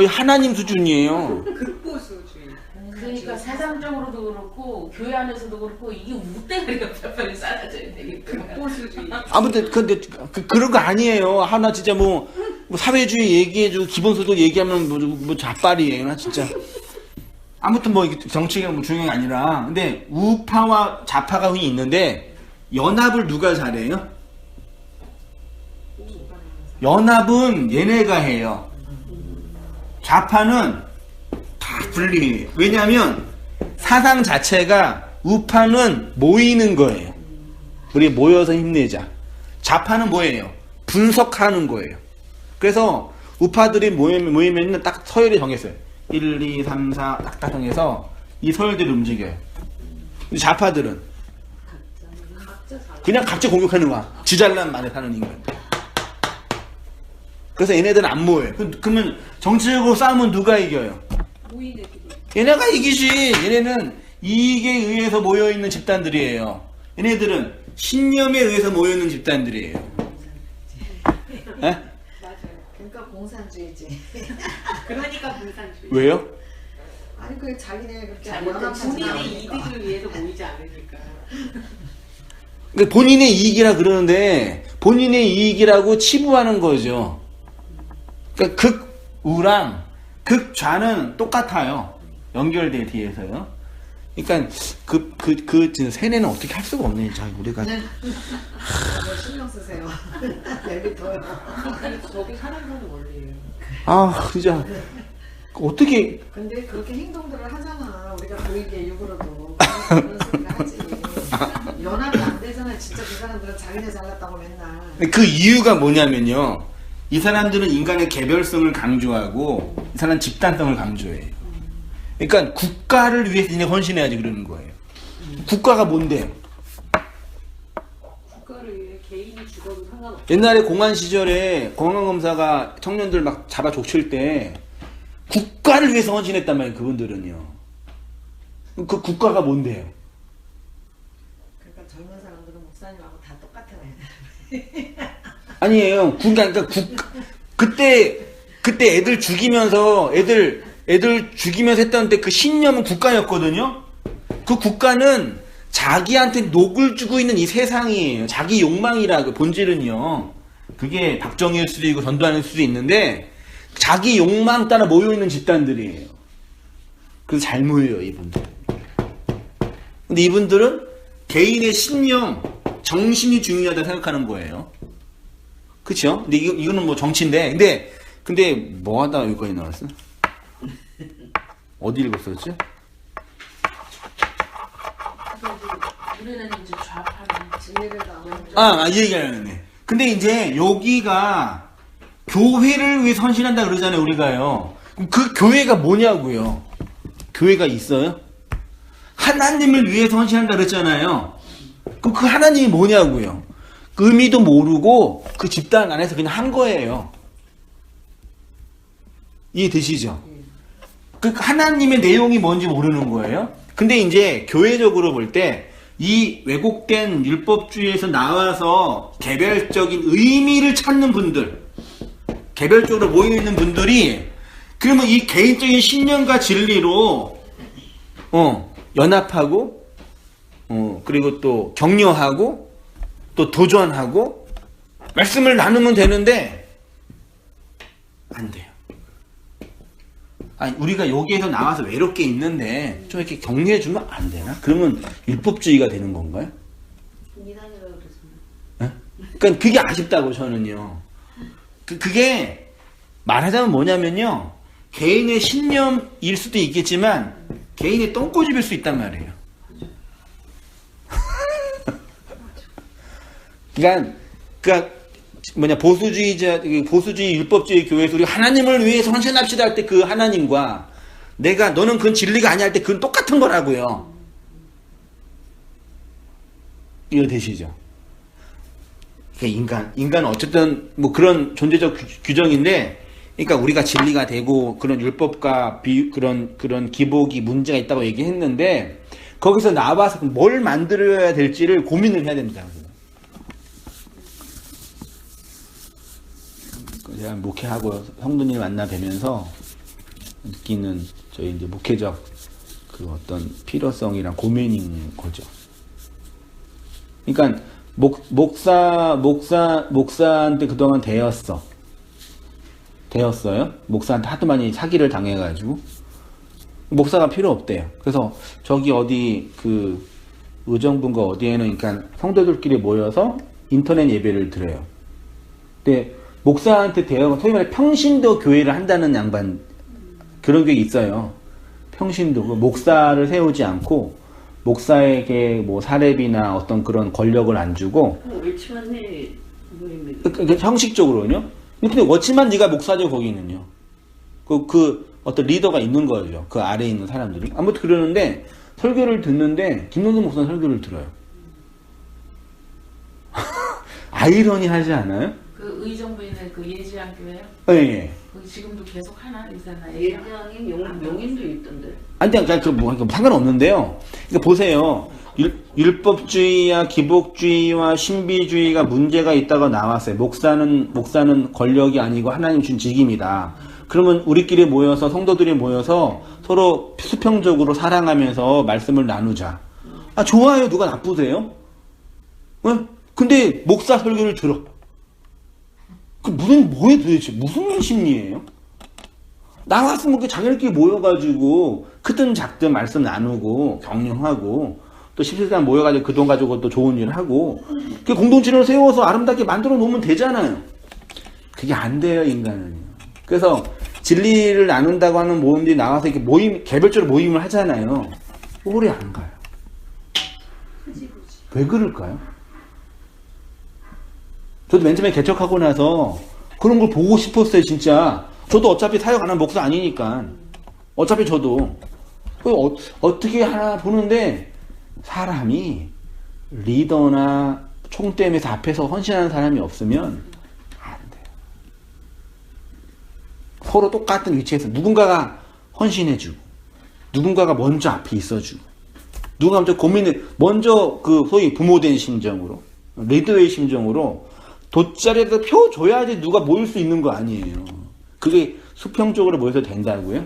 하나님 수준이에요. 극보수주의. 그러니까 세상적으로도 그렇고 교회 안에서도 그렇고 이게 우대가리가 빨리 사라져야 되겠다. 극보수주의. 아무튼 근데 그런 거 아니에요. 하나 진짜 뭐 사회주의 얘기해주고 기본소득 얘기하면 뭐 좌빨이에요. 나 진짜. 아무튼 뭐 정치가 뭐 중요한 게 아니라, 근데 우파와 좌파가 흔히 있는데 연합을 누가 잘해요? 연합은 얘네가 해요. 좌파는 다 분리해요. 왜냐하면 사상 자체가 우파는 모이는 거예요. 우리 모여서 힘내자. 좌파는 뭐예요? 분석하는 거예요. 그래서 우파들이 모이면 딱 서열이 정했어요. 1, 2, 3, 4 딱 정해서 이 서열들이 움직여요. 근데 좌파들은 그냥 각자 공격하는 거야. 지 잘난 말에 사는 인간. 그래서 얘네들은 안 모여요. 그러면 정치적으로 싸우면 누가 이겨요? 모이네들이. 얘네가 이기지. 얘네는 이익에 의해서 모여있는 집단들이에요. 얘네들은 신념에 의해서 모여있는 집단들이에요. 에? 맞아요. 그러니까 공산주의지. 그러니까 분산주의. 왜요? 아니 그 자기네 그렇게 잘못된 연합하지 본인의 않으니까. 이득을 위해서 모이지 않으니까. 그러니까 본인의 이익이라 그러는데 본인의 이익이라고 치부하는 거죠. 그러니까 극우랑 극좌는 똑같아요. 연결돼 뒤에서요. 그러니까 그 세뇌는 어떻게 할 수가 없네. 자, 우리가 너무 신경 쓰세요. 내비둬요. 그래서 저게 사람사는 원리예요. 진짜 어떻게 근데 그렇게 행동들을 하잖아. 우리가 보이게 욕으로도 그런 소리를 하지. 연합이 안 되잖아. 진짜 그 사람들은 자기네 잘났다고 맨날. 그 이유가 뭐냐면요. 이 사람들은 인간의 개별성을 강조하고 이 사람은 집단성을 강조해요. 그러니까 국가를 위해서 이제 헌신해야지 그러는 거예요. 국가가 뭔데요? 국가를 위해 개인이 죽어도 상관없어. 옛날에 공안 시절에 건강검사가 청년들 막 잡아 족칠 때 국가를 위해서 헌신했단 말이에요. 그분들은요. 그 국가가 뭔데요? 그러니까 젊은 사람들은 목사님하고 다 똑같은 애. 아니에요. 그러니까 그때 애들 죽이면서 했던 때 그 신념은 국가였거든요. 그 국가는 자기한테 녹을 주고 있는 이 세상이에요. 자기 욕망이라 그 본질은요. 그게 박정희일 수도 있고 전두환일 수도 있는데 자기 욕망 따라 모여있는 집단들이에요. 그래서 잘 모여요, 이분들. 근데 이분들은 개인의 신념, 정신이 중요하다 생각하는 거예요. 그쵸? 근데 이거는 뭐 정치인데, 근데 뭐 하다 여기까지 나왔어? 어디 읽었었지? 우리는 이제 좌파는 진리를 다 이 얘기하려네. 근데 이제 여기가 교회를 위해서 헌신한다 그러잖아요, 우리가요. 그럼 그 교회가 뭐냐고요? 교회가 있어요? 하나님을 위해서 헌신한다 그랬잖아요. 그럼 그 하나님이 뭐냐고요? 그 의미도 모르고 그 집단 안에서 그냥 한 거예요. 이해되시죠? 그 하나님의 내용이 뭔지 모르는 거예요. 근데 이제 교회적으로 볼 때 이 왜곡된 율법주의에서 나와서 개별적인 의미를 찾는 분들, 개별적으로 모여있는 분들이 그러면 이 개인적인 신념과 진리로 연합하고 그리고 또 격려하고 또 도전하고 말씀을 나누면 되는데 안 돼요. 아니 우리가 여기에서 나와서 외롭게 있는데 좀 이렇게 격려해주면 안 되나? 그러면 율법주의가 되는 건가요? 이단이라고 그랬습니다. 네? 그러니까 그게 아쉽다고 저는요. 그게 말하자면 뭐냐면요. 개인의 신념일 수도 있겠지만 개인의 똥꼬집일 수 있단 말이에요. 그러니까 보수주의 율법주의 교회에서 우리가 하나님을 위해서 헌신합시다 할 때 그 하나님과 너는 그건 진리가 아니야 할 때 그건 똑같은 거라고요. 이거 되시죠? 그러니까 인간은 어쨌든 뭐 그런 존재적 규정인데, 그러니까 우리가 진리가 되고 그런 율법과 그런 기복이 문제가 있다고 얘기했는데 거기서 나와서 뭘 만들어야 될지를 고민을 해야 됩니다. 제가 목회하고 성도님 만나 뵈면서 느끼는 저희 이제 목회적 그 어떤 필요성이랑 고민인 거죠. 그러니까 목사한테 그동안 되었어요. 목사한테 하도 많이 사기를 당해가지고 목사가 필요 없대요. 그래서 저기 어디 그 의정부인가 어디에는 그러니까 성도들끼리 모여서 인터넷 예배를 드려요. 근데 목사한테 소위 말해 평신도 교회를 한다는 양반 그런 게 있어요. 평신도 목사를 세우지 않고 목사에게 뭐 사례비나 어떤 그런 권력을 안 주고 옳지만해 모입니다. 형식적으로는요. 근데 어찌만 네가 목사죠 거기는요. 그 어떤 리더가 있는 거죠. 그 아래에 있는 사람들이 아무튼 그러는데 설교를 듣는데 김동수 목사는 설교를 들어요. 아이러니하지 않아요? 그 의정부에 있는 그 예지양 교회요? 예, 예. 거기 지금도 계속 하나 요새나 예장인 용인도 있던데. 아니, 그냥 상관없는데요. 그러니까 보세요. 율법주의와 기복주의와 신비주의가 문제가 있다고 나왔어요. 목사는 권력이 아니고 하나님 준 직임이다. 그러면 우리끼리 모여서 성도들이 모여서 서로 수평적으로 사랑하면서 말씀을 나누자. 아, 좋아요. 누가 나쁘세요? 어? 근데 목사 설교를 들어. 그 뭐에 도대체 무슨 심리예요? 나왔으면 그 자기들끼리 모여가지고 크든 작든 말씀 나누고 격려하고 또 17단 모여가지고 그 돈 가지고 또 좋은 일 하고 그 공동체를 세워서 아름답게 만들어 놓으면 되잖아요. 그게 안 돼요, 인간은요. 그래서 진리를 나눈다고 하는 모임들이 나와서 이렇게 개별적으로 모임을 하잖아요. 오래 안 가요. 왜 그럴까요? 저도 맨 처음에 개척하고 나서 그런 걸 보고 싶었어요, 진짜. 저도 어차피 사역 안 하는 목사 아니니까. 어차피 저도. 어떻게 하나 보는데, 사람이 리더나 총대면서 앞에서 헌신하는 사람이 없으면 안 돼요. 서로 똑같은 위치에서 누군가가 헌신해주고, 누군가가 먼저 앞에 있어주고, 누군가 먼저 그 소위 부모된 심정으로, 리더의 심정으로 돗자리에서 펴줘야지 누가 모일 수 있는 거 아니에요. 그게 수평적으로 모여서 된다고요?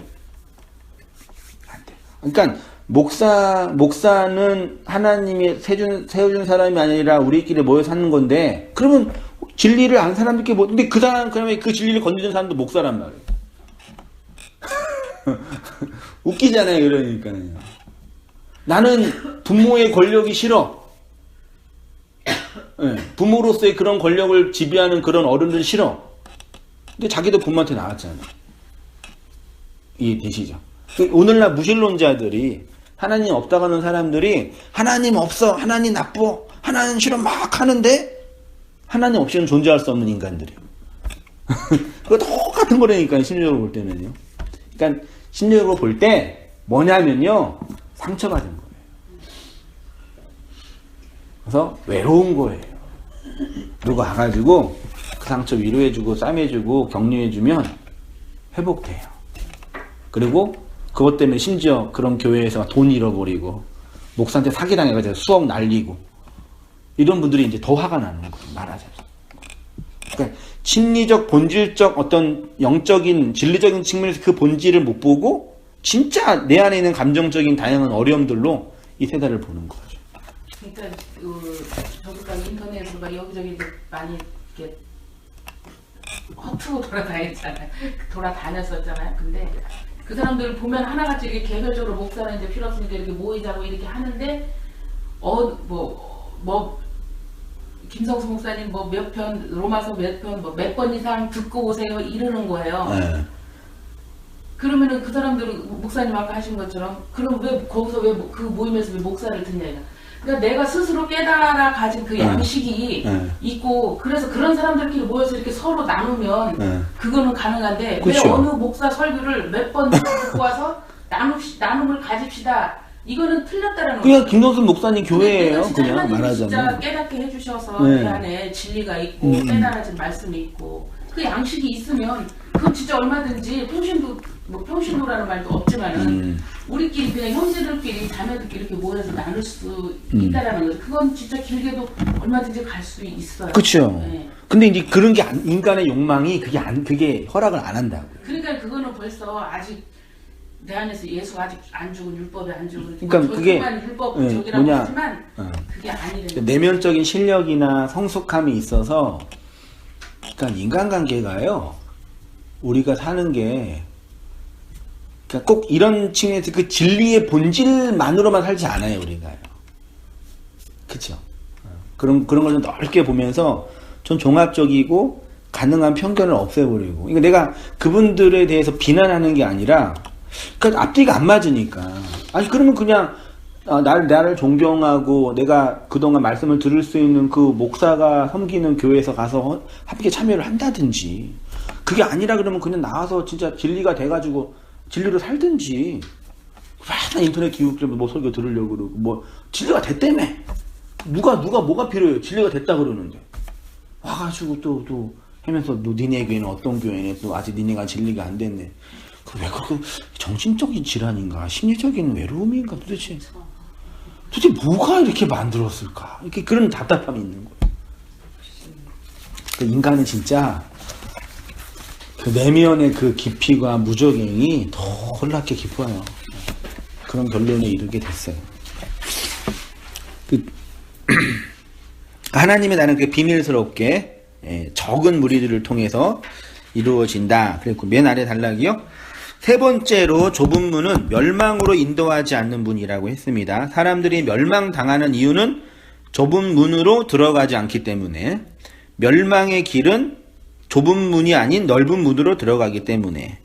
안 돼요. 그러니까 목사는 하나님이 세워준 사람이 아니라 우리끼리 모여 사는 건데, 그러면 진리를 아는 사람들끼리 근데 그러면 그 진리를 건드리는 사람도 목사란 말이에요. 웃기잖아요, 그러니까요. 나는 부모의 권력이 싫어. 네, 부모로서의 그런 권력을 지배하는 그런 어른들 싫어. 근데 자기도 부모한테 나왔잖아. 이해되시죠? 오늘날 무신론자들이 하나님 없다고 하는 사람들이 하나님 없어, 하나님 나빠, 하나님 싫어 막 하는데 하나님 없이는 존재할 수 없는 인간들이에요. 그거 똑같은 거라니까요, 심리적으로 볼 때는요. 그러니까 심리적으로 볼 때 뭐냐면요, 상처받은 거예요. 그래서 외로운 거예요. 누가 와가지고 그 상처 위로해주고 싸매주고 격려해주면 회복돼요. 그리고 그것 때문에 심지어 그런 교회에서 돈 잃어버리고 목사한테 사기당해가지고 수억 날리고 이런 분들이 이제 더 화가 나는 거예요. 말하자면. 그러니까 심리적, 본질적 어떤 영적인, 진리적인 측면에서 그 본질을 못 보고 진짜 내 안에 있는 감정적인 다양한 어려움들로 이 세대를 보는 거죠. 그러니까 저도 인터넷으로 여기저기 많이 이렇게 허투루 돌아다녔었잖아요. 근데 그 사람들 보면 하나같이 이렇게 개별적으로 목사는 이제 필요 없으니까 이렇게 모이자고 이렇게 하는데 김성수 목사님 몇 편 로마서 몇 편 몇 번 이상 듣고 오세요 이러는 거예요. 네. 그러면은 그 사람들은 목사님 아까 하신 것처럼 그럼 왜 거기서 왜 그 모임에서 왜 목사를 듣냐. 그러니까 내가 스스로 깨달아 가진 그 양식이 있고 그래서 그런 사람들끼리 모여서 이렇게 서로 나누면 그거는 가능한데 그쵸. 왜 어느 목사 설교를 몇 번 듣고 와서 나눔을 가집시다. 이거는 틀렸다라는 그냥 거죠. 김동순 목사님 교회예요. 진짜 그냥 하나님이 진짜 말하자면. 깨닫게 해주셔서 네. 내 안에 진리가 있고 깨달아진 말씀이 있고 그 양식이 있으면 그건 진짜 얼마든지 평신도라는 말도 없지만은 우리끼리 그냥 형제들끼리 자매들끼리 이렇게 모여서 나눌 수 있다라는 거죠. 그건 진짜 길게도 얼마든지 갈 수 있어요. 그렇죠. 네. 근데 이제 그런 게 인간의 욕망이 그게 허락을 안 한다고. 그러니까 그거는 벌써 아직 내 안에서 예수가 아직 안 죽은 율법에 안 죽은 그러니까 그게 율법 네, 저기라고 뭐냐, 하지만 그게 아니래요. 내면적인 실력이나 성숙함이 있어서 그러니까 인간관계가요. 우리가 사는 게 그러니까 꼭 이런 측면에서 그 진리의 본질만으로만 살지 않아요, 우리가요. 그렇죠? 그런 걸 좀 넓게 보면서 좀 종합적이고 가능한 편견을 없애버리고. 그러니까 내가 그분들에 대해서 비난하는 게 아니라 그러니까 앞뒤가 안 맞으니까. 아니 그러면 그냥 나를 존경하고 내가 그동안 말씀을 들을 수 있는 그 목사가 섬기는 교회에서 가서 함께 참여를 한다든지. 그게 아니라 그러면 그냥 나와서 진짜 진리가 돼가지고 진리로 살든지. 맨날 인터넷 기웃기면 뭐 설교 들으려고 그러고 뭐 진리가 됐다며. 누가 뭐가 필요해요? 진리가 됐다 그러는데. 와가지고 또 하면서 너 니네 교회는 어떤 교회네 또 아직 니네가 진리가 안 됐네. 왜 그 정신적인 질환인가 심리적인 외로움인가 도대체 뭐가 이렇게 만들었을까 이렇게 그런 답답함이 있는 거예요. 그 인간은 진짜 그 내면의 그 깊이가 무적행이 더 혼란하게 깊어요. 그런 결론에 이르게 됐어요. 하나님의 나는 그 비밀스럽게 적은 무리들을 통해서 이루어진다. 그리고 맨 아래 단락이요. 세 번째로 좁은 문은 멸망으로 인도하지 않는 문이라고 했습니다. 사람들이 멸망당하는 이유는 좁은 문으로 들어가지 않기 때문에 멸망의 길은 좁은 문이 아닌 넓은 문으로 들어가기 때문에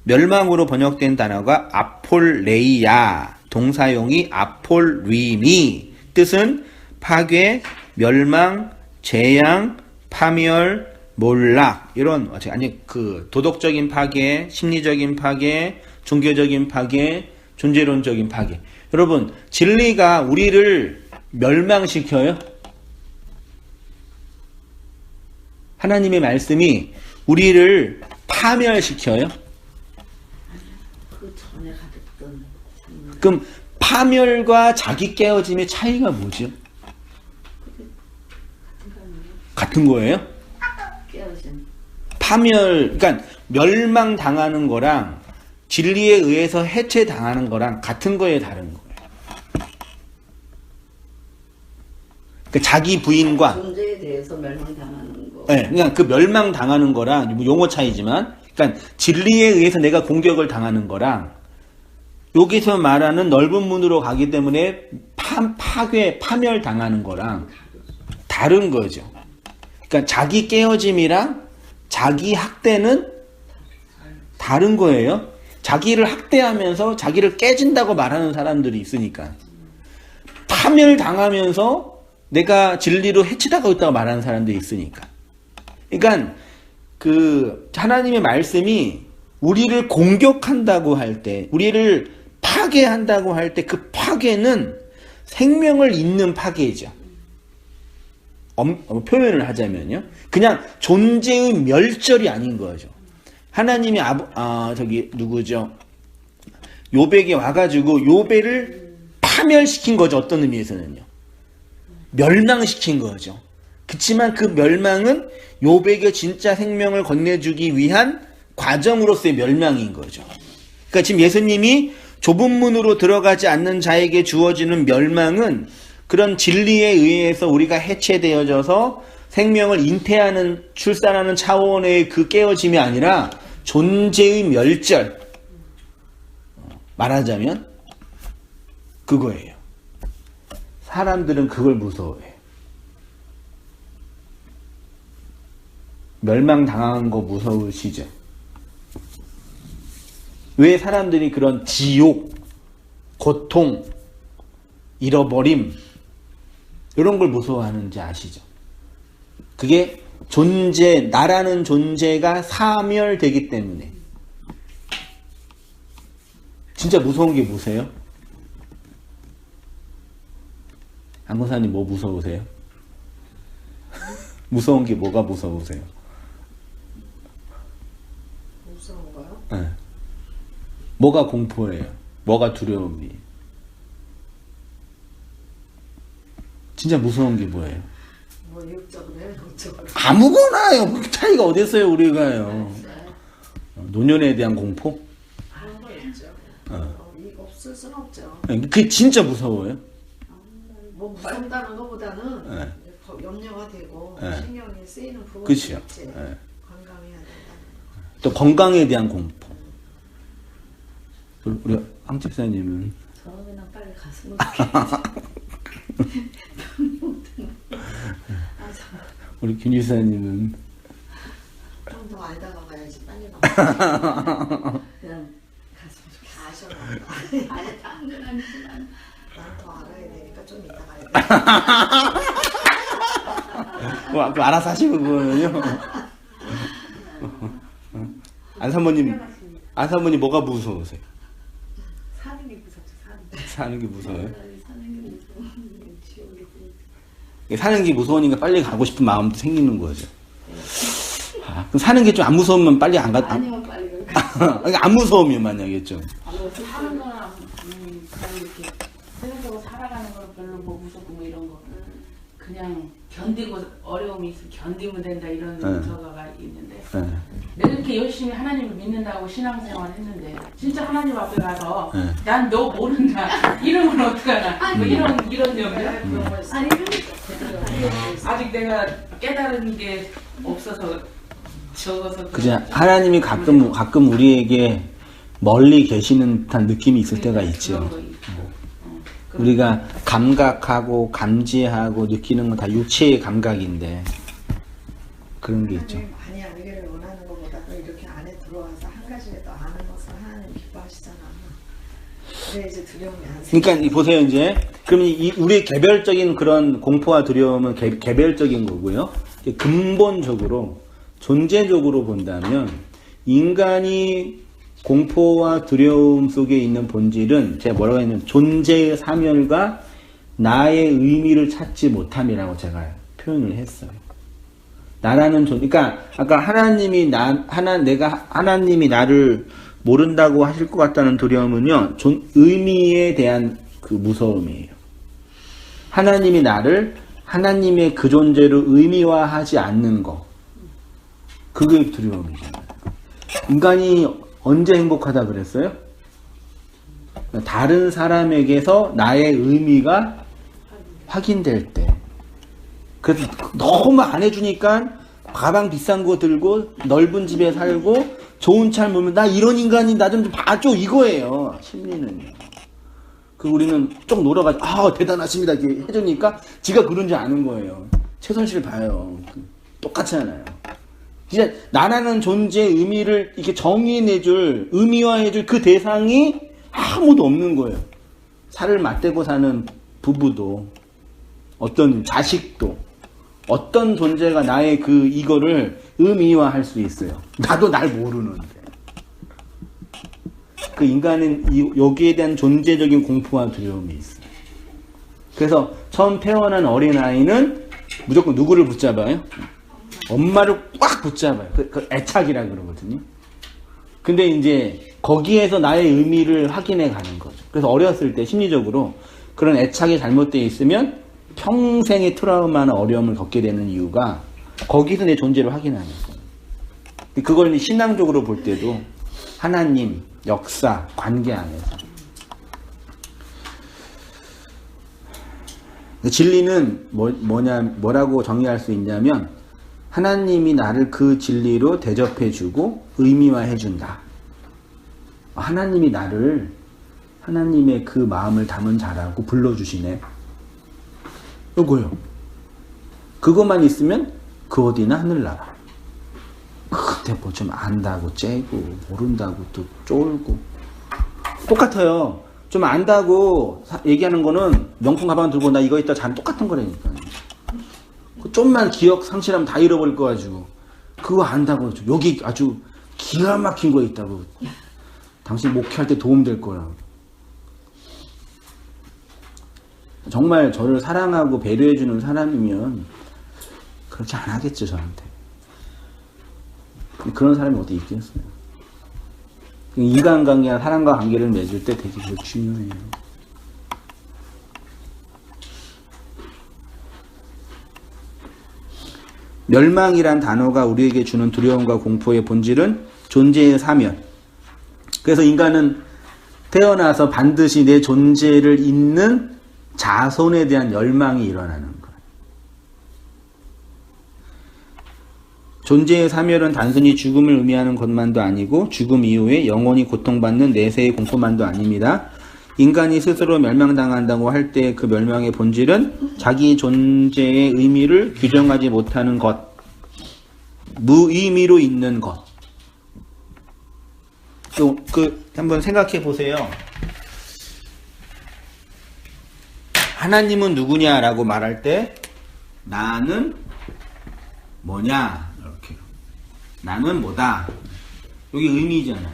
멸망으로 번역된 단어가 아폴레이아 동사용이 아폴리미 뜻은 파괴, 멸망, 재앙, 파멸, 몰락 이런 아니 그 도덕적인 파괴, 심리적인 파괴, 종교적인 파괴, 존재론적인 파괴. 여러분 진리가 우리를 멸망시켜요? 하나님의 말씀이 우리를 파멸시켜요? 그 전에 가졌던 그럼 파멸과 자기 깨어짐의 차이가 뭐죠? 같은 거예요? 깨어진 파멸, 그러니까 멸망당하는 거랑 진리에 의해서 해체당하는 거랑 같은 거에 다른 거예요. 그러니까 자기 부인과 존재에 대해서 멸망당하는 거. 네, 그냥 그 멸망당하는 거랑 용어 차이지만, 그러니까 진리에 의해서 내가 공격을 당하는 거랑 여기서 말하는 넓은 문으로 가기 때문에 파괴, 파멸당하는 거랑 다른 거죠. 그러니까 자기 깨어짐이랑 자기 학대는 다른 거예요. 자기를 학대하면서 자기를 깨진다고 말하는 사람들이 있으니까. 파멸당하면서 내가 진리로 해치다가 있다고 말하는 사람들이 있으니까. 그러니까 그 하나님의 말씀이 우리를 공격한다고 할 때, 우리를 파괴한다고 할 때 그 파괴는 생명을 잇는 파괴죠. 표현을 하자면요. 그냥 존재의 멸절이 아닌 거죠. 하나님이 누구죠? 요백에 와가지고 요백을 파멸시킨 거죠. 어떤 의미에서는요. 멸망시킨 거죠. 그치만 그 멸망은 요백의 진짜 생명을 건네주기 위한 과정으로서의 멸망인 거죠. 그러니까 지금 예수님이 좁은 문으로 들어가지 않는 자에게 주어지는 멸망은 그런 진리에 의해서 우리가 해체되어져서 생명을 잉태하는, 출산하는 차원의 그 깨어짐이 아니라 존재의 멸절. 말하자면 그거예요. 사람들은 그걸 무서워해요. 멸망당한 거 무서우시죠? 왜 사람들이 그런 지옥, 고통, 잃어버림 이런 걸 무서워하는지 아시죠? 그게 나라는 존재가 사멸되기 때문에. 진짜 무서운 게 뭐세요? 안고사님 뭐 무서우세요? 무서운 게 뭐가 무서우세요? 무서운가요? 네. 뭐가 공포예요? 뭐가 두려움이에요? 진짜 무서운 게 뭐예요? 뭐 육적으로 해요, 영적으로. 아무거나요. 그 차이가 어디 있어요, 우리가요. 노년에 대한 공포? 그런 거 있죠. 이거 없을 수는 없죠. 그게 진짜 무서워요. 뭐 무섭다는 것보다는 네. 염려가 되고 네. 신경이 쓰이는 부분이 그치요. 있지. 네. 건강해야 된다는 또 건강에 대한 공포. 우리 황 집사님은 저는 그냥 빨리 갔으면 좋겠어요. 우리 김 집사님은 거. 좀 더 알다가 가야지 빨리 나. 그냥 갔으면 좋겠어요. 다 아셔. 아니 당근 아니지만 난 더 알아야 되니까 좀 이따 가야 돼. 그 알아서 하시고 그거는요. 안사모님 뭐가 무서우세요? 사는 게 무섭죠. 사는 게 무서워요? 사는 게 무서워. 지옥이 사는 게 무서우니까 빨리 가고 싶은 마음도 생기는 거죠. 그럼 사는 게 좀 안 무서우면 빨리 안 가. 아니면 빨리 가. 안 무서우면 만약에 좀. 사는 거는 그냥 이렇게 세상적으로 살아가는 건 별로 뭐 무섭고 뭐 이런 거 그냥 견디고 어려움이 있으면 견디면 된다 이런 저거가 있는데 내가 이렇게 열심히 하나님을 믿는다고 신앙생활 했는데 진짜 하나님 앞에 가서 난 너 모른다 이러면 어떡하나 뭐 이런 점이야 아니 아직 내가 깨달은 게 없어서 적어서 그죠. 하나님이 가끔 우리에게 멀리 계시는 듯한 느낌이 있을 때가 있죠. 우리가 감각하고 감지하고 느끼는 건 다 육체의 감각인데 그런 게 있죠. 하나님 많이 알기를 원하는 것보다도 이렇게 안에 들어와서 한 가지라도 아는 것을 하나님 기뻐하시잖아. 그래 이제 두려움이 안 생겨. 그러니까 보세요 이제 그럼 우리의 개별적인 그런 공포와 두려움은 개별적인 거고요. 근본적으로 존재적으로 본다면 인간이 공포와 두려움 속에 있는 본질은 제가 뭐라고 했냐면 존재의 사멸과 나의 의미를 찾지 못함이라고 제가 표현을 했어요. 나라는 그러니까 아까 하나님이 하나님이 나를 모른다고 하실 것 같다는 두려움은요, 의미에 대한 그 무서움이에요. 하나님이 나를 하나님의 그 존재로 의미화하지 않는 거, 그게 두려움이잖아요. 인간이 언제 행복하다 그랬어요? 다른 사람에게서 나의 의미가 확인될 때. 그래서 너무 안 해주니까 가방 비싼 거 들고 넓은 집에 살고 좋은 차를 몰면 나 이런 인간이 나 좀 봐줘 이거예요. 심리는요. 그 우리는 좀 놀아가지고 대단하십니다 이렇게 해주니까 지가 그런 줄 아는 거예요. 최선실 봐요. 똑같잖아요. 진짜 나라는 존재의 의미를 이렇게 정의해줄, 의미화해줄 그 대상이 아무도 없는 거예요. 살을 맞대고 사는 부부도, 어떤 자식도, 어떤 존재가 나의 이거를 의미화할 수 있어요. 나도 날 모르는데. 그 인간은 여기에 대한 존재적인 공포와 두려움이 있어요. 그래서 처음 태어난 어린아이는 무조건 누구를 붙잡아요? 엄마를 꽉 붙잡아요. 그 애착이라 그러거든요. 근데 이제 거기에서 나의 의미를 확인해 가는 거죠. 그래서 어렸을 때 심리적으로 그런 애착이 잘못되어 있으면 평생의 트라우마나 어려움을 겪게 되는 이유가 거기서 내 존재를 확인하는 거예요. 그걸 신앙적으로 볼 때도 하나님, 역사, 관계 안에서. 진리는 뭐라고 정의할 수 있냐면 하나님이 나를 그 진리로 대접해주고 의미화해준다. 하나님이 나를 하나님의 그 마음을 담은 자라고 불러주시네. 이거요. 그것만 있으면 그 어디나 하늘나라. 근데 뭐 좀 안다고 째고 모른다고 또 쫄고 똑같아요. 좀 안다고 얘기하는 거는 명품 가방 들고 나 이거 있다 잘 똑같은 거라니까요. 좀만 기억 상실하면 다 잃어버릴 거 가지고 그거 안다고 여기 아주 기가 막힌 거 있다고 당신 목회할 때 도움될 거야. 정말 저를 사랑하고 배려해주는 사람이면 그렇게 안 하겠죠 저한테. 그런 사람이 어디 있겠어요. 인간관계나 사람과 관계를 맺을 때 되게 중요해요. 멸망이란 단어가 우리에게 주는 두려움과 공포의 본질은 존재의 사멸. 그래서 인간은 태어나서 반드시 내 존재를 잇는 자손에 대한 열망이 일어나는 거예요. 존재의 사멸은 단순히 죽음을 의미하는 것만도 아니고 죽음 이후에 영원히 고통받는 내세의 공포만도 아닙니다. 인간이 스스로 멸망당한다고 할 때 그 멸망의 본질은 자기 존재의 의미를 규정하지 못하는 것, 무의미로 있는 것. 또 한번 생각해 보세요. 하나님은 누구냐라고 말할 때 나는 뭐냐 이렇게 나는 뭐다. 여기 의미잖아요.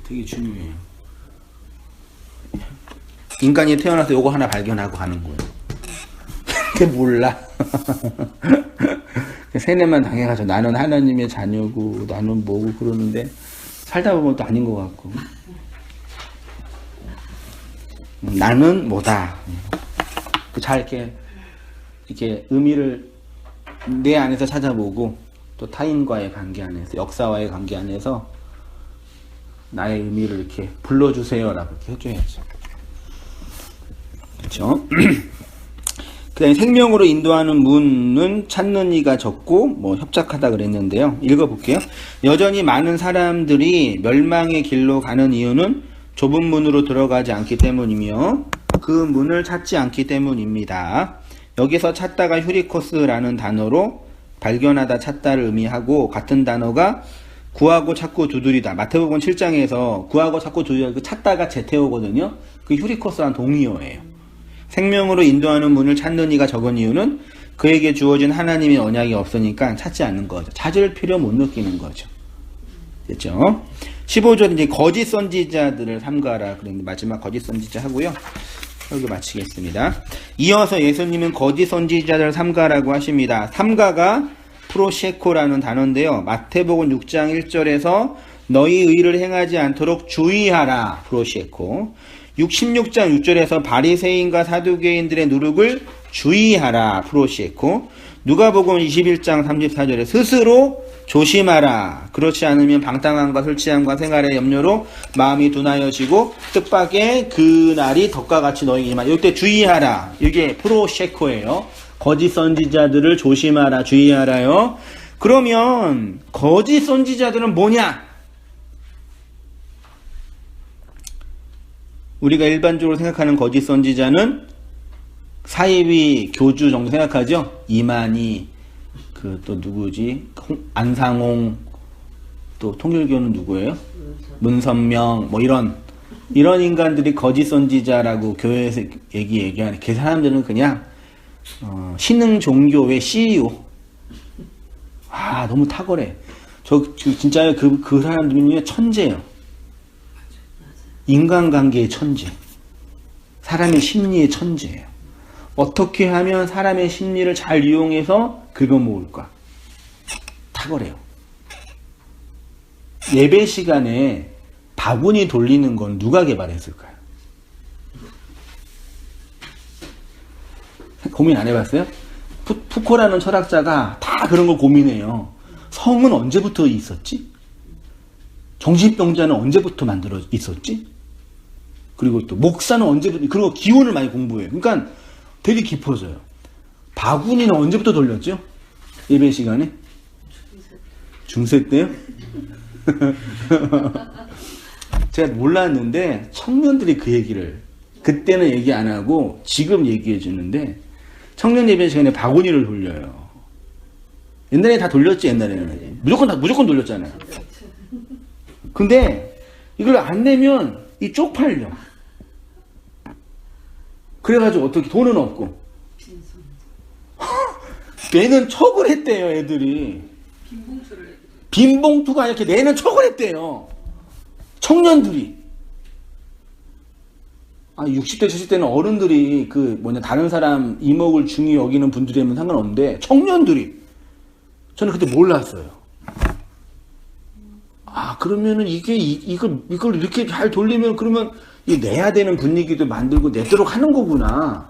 되게 중요해요. 인간이 태어나서 요거 하나 발견하고 가는 거예요. 근데 몰라. 세뇌만 당해가지고 나는 하나님의 자녀고 나는 뭐고 그러는데 살다 보면 또 아닌 것 같고 나는 뭐다. 잘 이렇게 의미를 내 안에서 찾아보고 또 타인과의 관계 안에서 역사와의 관계 안에서 나의 의미를 이렇게 불러주세요라고 이렇게 해줘야죠. 그렇죠? 그다음에 생명으로 인도하는 문은 찾는 이가 적고 뭐 협착하다 그랬는데요. 읽어볼게요. 여전히 많은 사람들이 멸망의 길로 가는 이유는 좁은 문으로 들어가지 않기 때문이며 그 문을 찾지 않기 때문입니다. 여기서 찾다가 휴리코스라는 단어로 발견하다 찾다를 의미하고 같은 단어가 구하고 찾고 두드리다. 마태복음 7장에서 구하고 찾고 두드리다 그 찾다가 제테오거든요. 그 휴리코스란 동의어예요. 생명으로 인도하는 문을 찾는 이가 적은 이유는 그에게 주어진 하나님의 언약이 없으니까 찾지 않는 거죠. 찾을 필요 못 느끼는 거죠. 됐죠? 15절 이제 거짓 선지자들을 삼가라 그랬는데 마지막 거짓 선지자 하고요. 여기 마치겠습니다. 이어서 예수님은 거짓 선지자들을 삼가라고 하십니다. 삼가가 프로셰코라는 단어인데요. 마태복음 6장 1절에서 너희 의를 행하지 않도록 주의하라. 프로셰코. 16장 6절에서 바리새인과 사두개인들의 누룩을 주의하라. 프로셰코. 누가복음 21장 34절에 스스로 조심하라. 그렇지 않으면 방탕함과 술 취함과 생활의 염려로 마음이 둔하여지고 뜻밖의 그날이 덕과 같이 너희에게 임하라. 이때 주의하라. 이게 프로셰코예요. 거짓 선지자들을 조심하라. 주의하라요. 그러면 거짓 선지자들은 뭐냐? 우리가 일반적으로 생각하는 거짓 선지자는 사이비 교주 정도 생각하죠? 이만희, 또 누구지? 안상홍, 또 통일교는 누구예요? 문선명, 뭐 이런 인간들이 거짓 선지자라고 교회에서 얘기하는 그 사람들은 그냥 신흥 종교의 CEO. 아, 너무 탁월해. 진짜 그 사람들은 천재예요. 인간관계의 천재. 사람의 심리의 천재예요. 어떻게 하면 사람의 심리를 잘 이용해서 긁어모을까? 탁월해요. 예배 시간에 바구니 돌리는 건 누가 개발했을까요? 고민 안 해봤어요? 푸코라는 철학자가 다 그런 걸 고민해요. 성은 언제부터 있었지? 정신병자는 언제부터 만들어 있었지? 그리고 또 목사는 언제부터, 그리고 기원을 많이 공부해요. 그러니까 되게 깊어져요. 바구니는 언제부터 돌렸죠? 예배 시간에? 중세 때요? 제가 몰랐는데 청년들이 그 얘기를 그때는 얘기 안 하고 지금 얘기해 주는데 청년 예배 시간에 바구니를 돌려요. 옛날에 다 돌렸지. 옛날에는 무조건 돌렸잖아요. 근데 이걸 안 내면 이 쪽팔려. 그래가지고 어떻게 돈은 없고 내는 척을 했대요. 애들이 빈봉투가 이렇게 내는 척을 했대요. 청년들이. 60대 70대는 어른들이 다른 사람 이목을 중히 여기는 분들이면 상관없는데 청년들이. 저는 그때 몰랐어요. 그러면은 이걸 이렇게 잘 돌리면 그러면 이 내야 되는 분위기도 만들고 내도록 하는 거구나.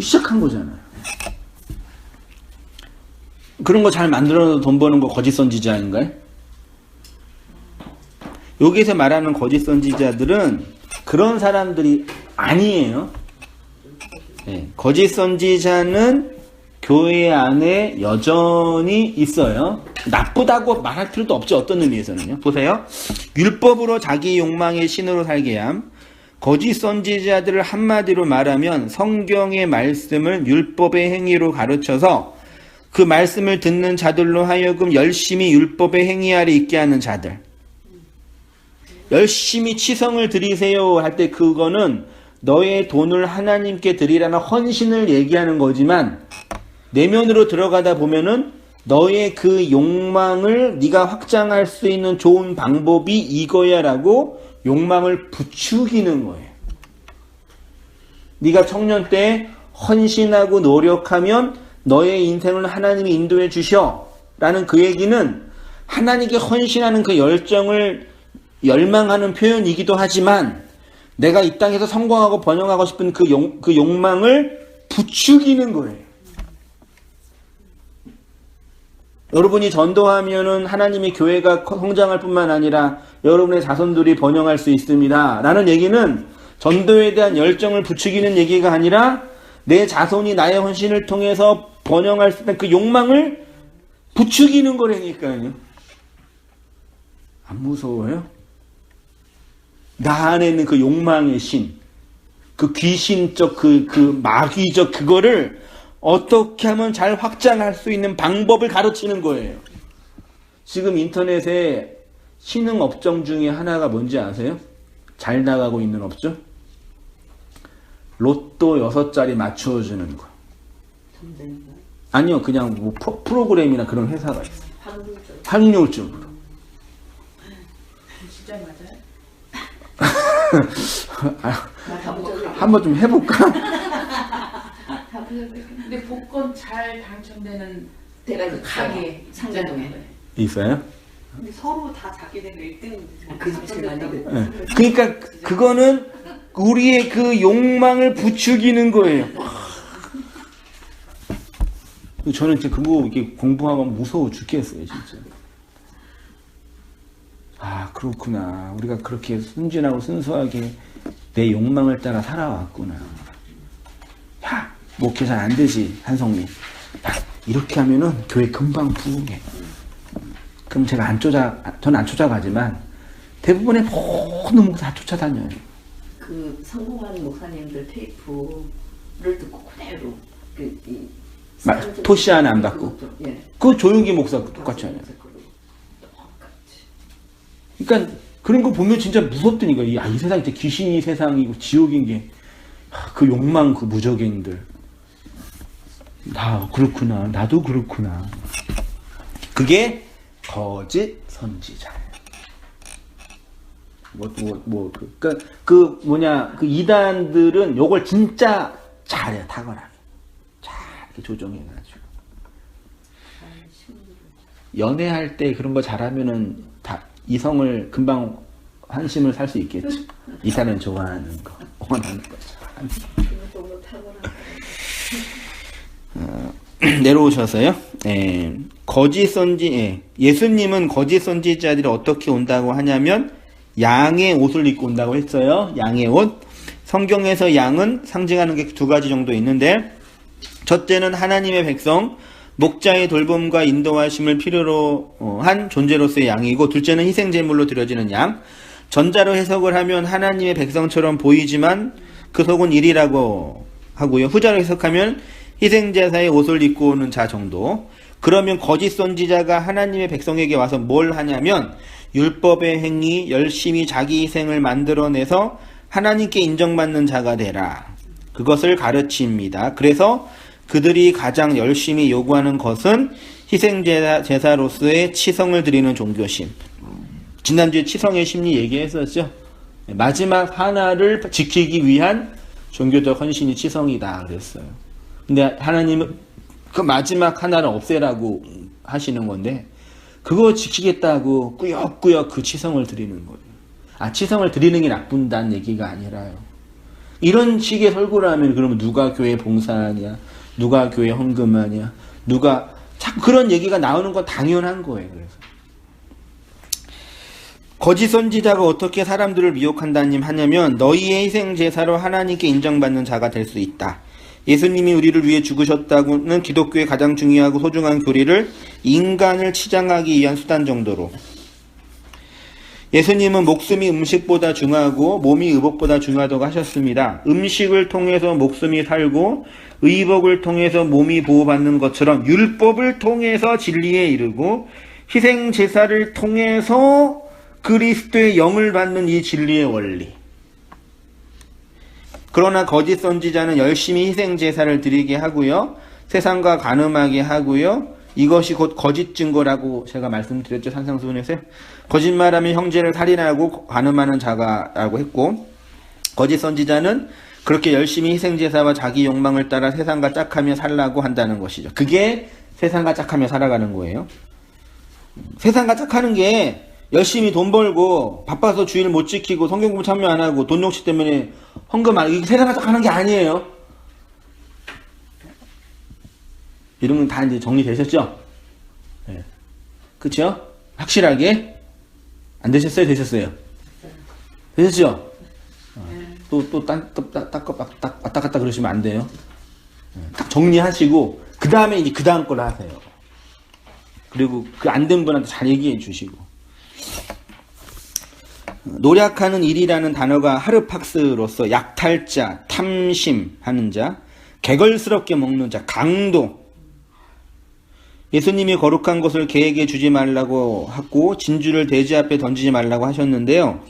시작한 거잖아요. 그런 거 잘 만들어서 돈 버는 거 거짓 선지자 아닌가요? 여기서 말하는 거짓 선지자들은 그런 사람들이 아니에요. 네, 거짓 선지자는 교회 안에 여전히 있어요. 나쁘다고 말할 필요도 없죠. 어떤 의미에서는요. 보세요. 율법으로 자기 욕망의 신으로 살게 함. 거짓 선지자들을 한마디로 말하면 성경의 말씀을 율법의 행위로 가르쳐서 그 말씀을 듣는 자들로 하여금 열심히 율법의 행위 아래 있게 하는 자들. 열심히 치성을 드리세요 할 때 그거는 너의 돈을 하나님께 드리라는 헌신을 얘기하는 거지만 내면으로 들어가다 보면은 너의 그 욕망을 네가 확장할 수 있는 좋은 방법이 이거야 라고 욕망을 부추기는 거예요. 네가 청년 때 헌신하고 노력하면 너의 인생을 하나님이 인도해 주셔. 라는 그 얘기는 하나님께 헌신하는 그 열정을 열망하는 표현이기도 하지만 내가 이 땅에서 성공하고 번영하고 싶은 그 욕망을 부추기는 거예요. 여러분이 전도하면은 하나님의 교회가 성장할 뿐만 아니라 여러분의 자손들이 번영할 수 있습니다. 라는 얘기는 전도에 대한 열정을 부추기는 얘기가 아니라 내 자손이 나의 헌신을 통해서 번영할 수 있는 그 욕망을 부추기는 거라니까요. 안 무서워요? 나 안에 있는 그 욕망의 신, 그 귀신적, 그 마귀적 그거를 어떻게 하면 잘 확장할 수 있는 방법을 가르치는 거예요. 지금 인터넷에 신흥 업종 중에 하나가 뭔지 아세요? 잘 나가고 있는 업종? 로또 6자리 맞춰주는 거. 아니요, 그냥 뭐 프로그램이나 그런 회사가 있어요. 확률적으로. 진짜 맞아요? 한번 좀 해볼까? 근데 복권 잘 당첨되는 내가 그 가게 상장동에. 있어요? 근데 서로 다 자기 되면 1등 그 제일 많이 그. 네. 그러니까 그거는 우리의 그 욕망을 부추기는 거예요. 저는 진짜 그거 이렇게 공부하면 무서워 죽겠어요, 진짜. 아, 그렇구나. 우리가 그렇게 순진하고 순수하게 내 욕망을 따라 살아왔구나. 야, 목회 잘 안 되지, 한성민. 야, 이렇게 하면은 교회 금방 부흥해. 그럼 제가 저는 안 쫓아가지만 대부분의 모든 목사 다 쫓아다녀요. 그 성공한 목사님들 테이프를 듣고 그대로 토시 하나 안 받고. 예. 그 조용기 목사 똑같이 하냐. 그러니까 그런 거 보면 진짜 무섭다니까. 이 세상이 진짜 귀신이 세상이고 지옥인 게 그 욕망, 그 무적행들. 그렇구나. 나도 그렇구나. 그게 거짓 선지자예요. 그 이단들은 요걸 진짜 잘해요. 탁월하게. 잘 이렇게 조정해가지고. 연애할 때 그런 거 잘하면은 다 이성을 금방 한심을 살 수 있겠죠. 이 사람 좋아하는 거, 원하는 거. 내려오셔서요. 거짓 선지, 예수님은 거짓 선지자들이 어떻게 온다고 하냐면 양의 옷을 입고 온다고 했어요. 양의 옷. 성경에서 양은 상징하는 게 두 가지 정도 있는데, 첫째는 하나님의 백성, 목자의 돌봄과 인도하심을 필요로 한 존재로서의 양이고, 둘째는 희생제물로 드려지는 양. 전자로 해석을 하면 하나님의 백성처럼 보이지만 그 속은 일이라고 하고요. 후자로 해석하면 희생제사의 옷을 입고 오는 자 정도. 그러면 거짓 선지자가 하나님의 백성에게 와서 뭘 하냐면 율법의 행위, 열심히 자기 희생을 만들어내서 하나님께 인정받는 자가 되라. 그것을 가르칩니다. 그래서 그들이 가장 열심히 요구하는 것은 희생제사로서의 치성을 드리는 종교심. 지난주에 치성의 심리 얘기했었죠. 마지막 하나를 지키기 위한 종교적 헌신이 치성이다 그랬어요. 근데 하나님은 그 마지막 하나를 없애라고 하시는 건데 그거 지키겠다고 꾸역꾸역 그 치성을 드리는 거예요. 치성을 드리는 게 나쁜다는 얘기가 아니라요. 이런 식의 설교를 하면 그러면 누가 교회 봉사하냐, 누가 교회 헌금하냐, 누가 자꾸 그런 얘기가 나오는 건 당연한 거예요. 그래서 거짓 선지자가 어떻게 사람들을 미혹한다님 하냐면 너희의 희생 제사로 하나님께 인정받는 자가 될 수 있다. 예수님이 우리를 위해 죽으셨다고는 기독교의 가장 중요하고 소중한 교리를 인간을 치장하기 위한 수단 정도로. 예수님은 목숨이 음식보다 중요하고 몸이 의복보다 중요하다고 하셨습니다. 음식을 통해서 목숨이 살고 의복을 통해서 몸이 보호받는 것처럼 율법을 통해서 진리에 이르고 희생 제사를 통해서 그리스도의 영을 받는 이 진리의 원리. 그러나 거짓 선지자는 열심히 희생 제사를 드리게 하고요. 세상과 간음하게 하고요. 이것이 곧 거짓 증거라고 제가 말씀드렸죠. 산상수훈에서요. 거짓말하면 형제를 살인하고 간음하는 자가라고 했고 거짓 선지자는 그렇게 열심히 희생제사와 자기 욕망을 따라 세상과 짝하며 살라고 한다는 것이죠. 그게 세상과 짝하며 살아가는 거예요. 세상과 짝하는 게 열심히 돈 벌고 바빠서 주일 못 지키고 성경 공부 참여 안 하고 돈 욕심 때문에 헌금 안 하고 이게 세상과 짝하는 게 아니에요. 이런 건 다 이제 정리되셨죠? 네. 그쵸? 확실하게? 안 되셨어요? 되셨어요? 되셨죠? 또 왔다 갔다 그러시면 안 돼요. 딱 정리하시고, 그 다음에 이제 그 다음 걸 하세요. 그리고 그 안 된 분한테 잘 얘기해 주시고. 노력하는 일이라는 단어가 하르팍스로서 약탈자, 탐심하는 자, 개걸스럽게 먹는 자, 강도. 예수님이 거룩한 것을 개에게 주지 말라고 하고 진주를 돼지 앞에 던지지 말라고 하셨는데요.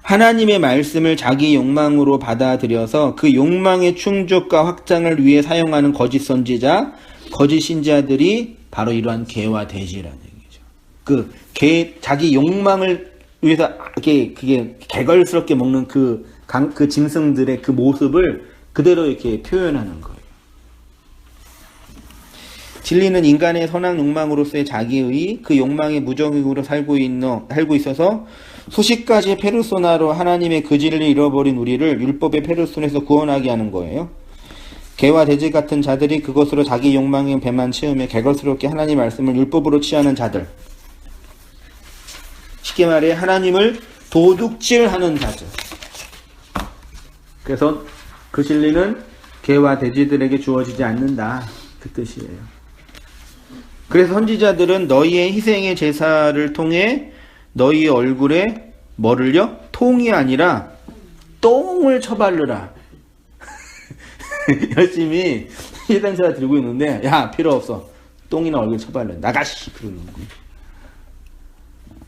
하나님의 말씀을 자기 욕망으로 받아들여서 그 욕망의 충족과 확장을 위해 사용하는 거짓 선지자, 거짓 신자들이 바로 이러한 개와 돼지라는 얘기죠. 자기 욕망을 위해서 그게 개걸스럽게 먹는 그 짐승들의 그 모습을 그대로 이렇게 표현하는 거예요. 진리는 인간의 선한 욕망으로서의 자기의 그 욕망의 무적으로 살고 있어서 소식까지 페르소나로 하나님의 그 진리를 잃어버린 우리를 율법의 페르소나에서 구원하게 하는 거예요. 개와 돼지 같은 자들이 그것으로 자기 욕망의 배만 채우며 개걸스럽게 하나님 말씀을 율법으로 취하는 자들. 쉽게 말해 하나님을 도둑질하는 자들. 그래서 그 진리는 개와 돼지들에게 주어지지 않는다. 그 뜻이에요. 그래서 선지자들은 너희의 희생의 제사를 통해 너희 얼굴에 뭐를요? 통이 아니라 똥을 쳐바르라. 열심히 희생제사 들고 있는데 야 필요 없어. 똥이나 얼굴 쳐바르라. 나가시. 그러는 거예요.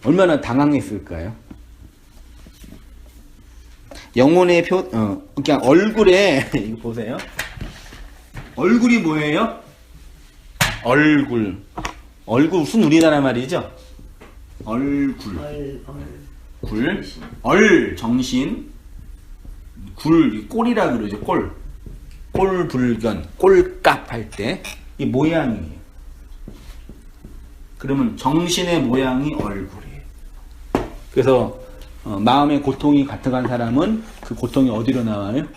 얼마나 당황했을까요? 영혼의 그냥 얼굴에 이거 보세요. 얼굴이 뭐예요? 얼굴 무슨 우리나라 말이죠? 정신, 꼴이라 그러죠. 꼴불견, 꼴값 할 때 이 모양이에요. 그러면 정신의 모양이 얼굴이에요. 그래서 마음의 고통이 가득한 사람은 그 고통이 어디로 나와요?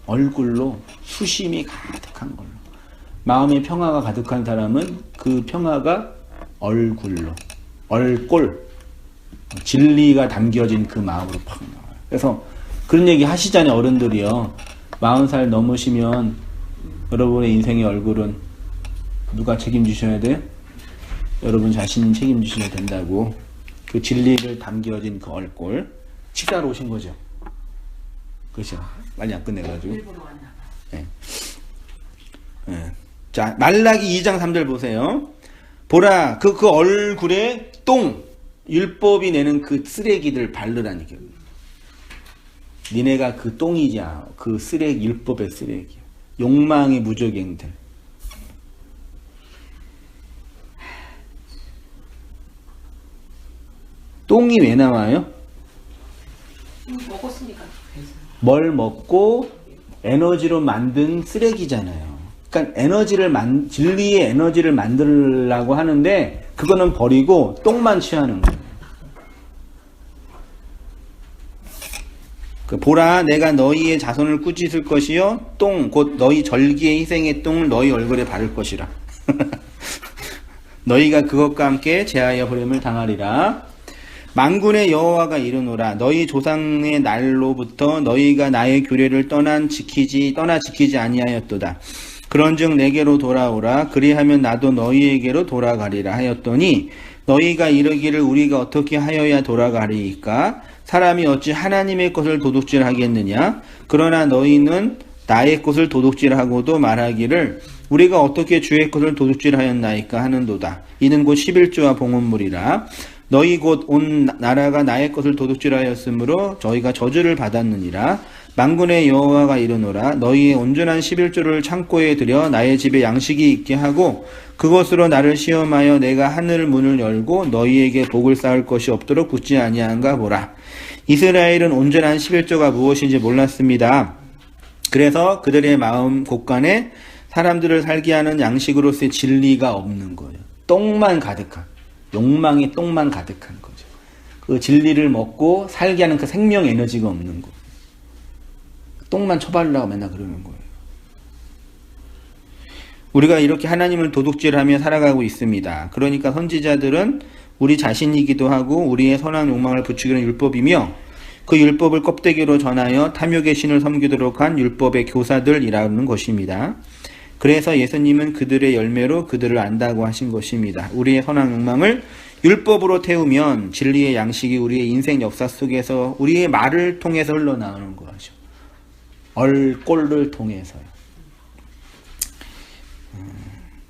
얼굴로 수심이 가득한 걸로. 마음의 평화가 가득한 사람은 그 평화가 얼굴로, 얼꼴, 진리가 담겨진 그 마음으로 팍 나와요. 그래서 그런 얘기 하시잖아요, 어른들이요. 40살 넘으시면 여러분의 인생의 얼굴은 누가 책임지셔야 돼요? 여러분 자신이 책임지셔야 된다고. 그 진리를 담겨진 그 얼꼴. 식사로 오신 거죠? 그렇죠? 많이 안 끝내가지고. 네. 네. 자, 말라기 2장 3절 보세요. 보라, 그 얼굴에 똥, 율법이 내는 그 쓰레기들 바르라니까. 니네가 그 똥이지, 그 쓰레기, 율법의 쓰레기. 욕망의 무적행들. 똥이 왜 나와요? 먹었으니까. 뭘 먹고 에너지로 만든 쓰레기잖아요. 그러니까 진리의 에너지를 만들려고 하는데 그거는 버리고 똥만 취하는 거예요. 보라, 내가 너희의 자손을 꾸짖을 것이요 똥 곧 너희 절기의 희생의 똥을 너희 얼굴에 바를 것이라. 너희가 그것과 함께 제하여 버림을 당하리라. 만군의 여호와가 이르노라. 너희 조상의 날로부터 너희가 나의 규례를 떠나 지키지 아니하였도다. 그런즉 내게로 돌아오라. 그리하면 나도 너희에게로 돌아가리라 하였더니 너희가 이르기를 우리가 어떻게 하여야 돌아가리이까? 사람이 어찌 하나님의 것을 도둑질하겠느냐? 그러나 너희는 나의 것을 도둑질하고도 말하기를 우리가 어떻게 주의 것을 도둑질하였나이까 하는도다. 이는 곧 11조와 봉헌물이라. 너희 곧 온 나라가 나의 것을 도둑질하였으므로 저희가 저주를 받았느니라. 만군의 여호와가 이르노라. 너희의 온전한 11조를 창고에 들여 나의 집에 양식이 있게 하고 그것으로 나를 시험하여 내가 하늘 문을 열고 너희에게 복을 쌓을 것이 없도록 굳지 아니한가 보라. 이스라엘은 온전한 11조가 무엇인지 몰랐습니다. 그래서 그들의 마음 곳간에 사람들을 살게 하는 양식으로서의 진리가 없는 거예요. 똥만 가득한, 욕망이 똥만 가득한 거죠. 그 진리를 먹고 살게 하는 그 생명 에너지가 없는 거예요. 똥만 처바르려고 맨날 그러는 거예요. 우리가 이렇게 하나님을 도둑질하며 살아가고 있습니다. 그러니까 선지자들은 우리 자신이기도 하고 우리의 선한 욕망을 부추기는 율법이며 그 율법을 껍데기로 전하여 탐욕의 신을 섬기도록 한 율법의 교사들이라는 것입니다. 그래서 예수님은 그들의 열매로 그들을 안다고 하신 것입니다. 우리의 선한 욕망을 율법으로 태우면 진리의 양식이 우리의 인생 역사 속에서 우리의 말을 통해서 흘러나오는 거죠. 얼꼴을 통해서요.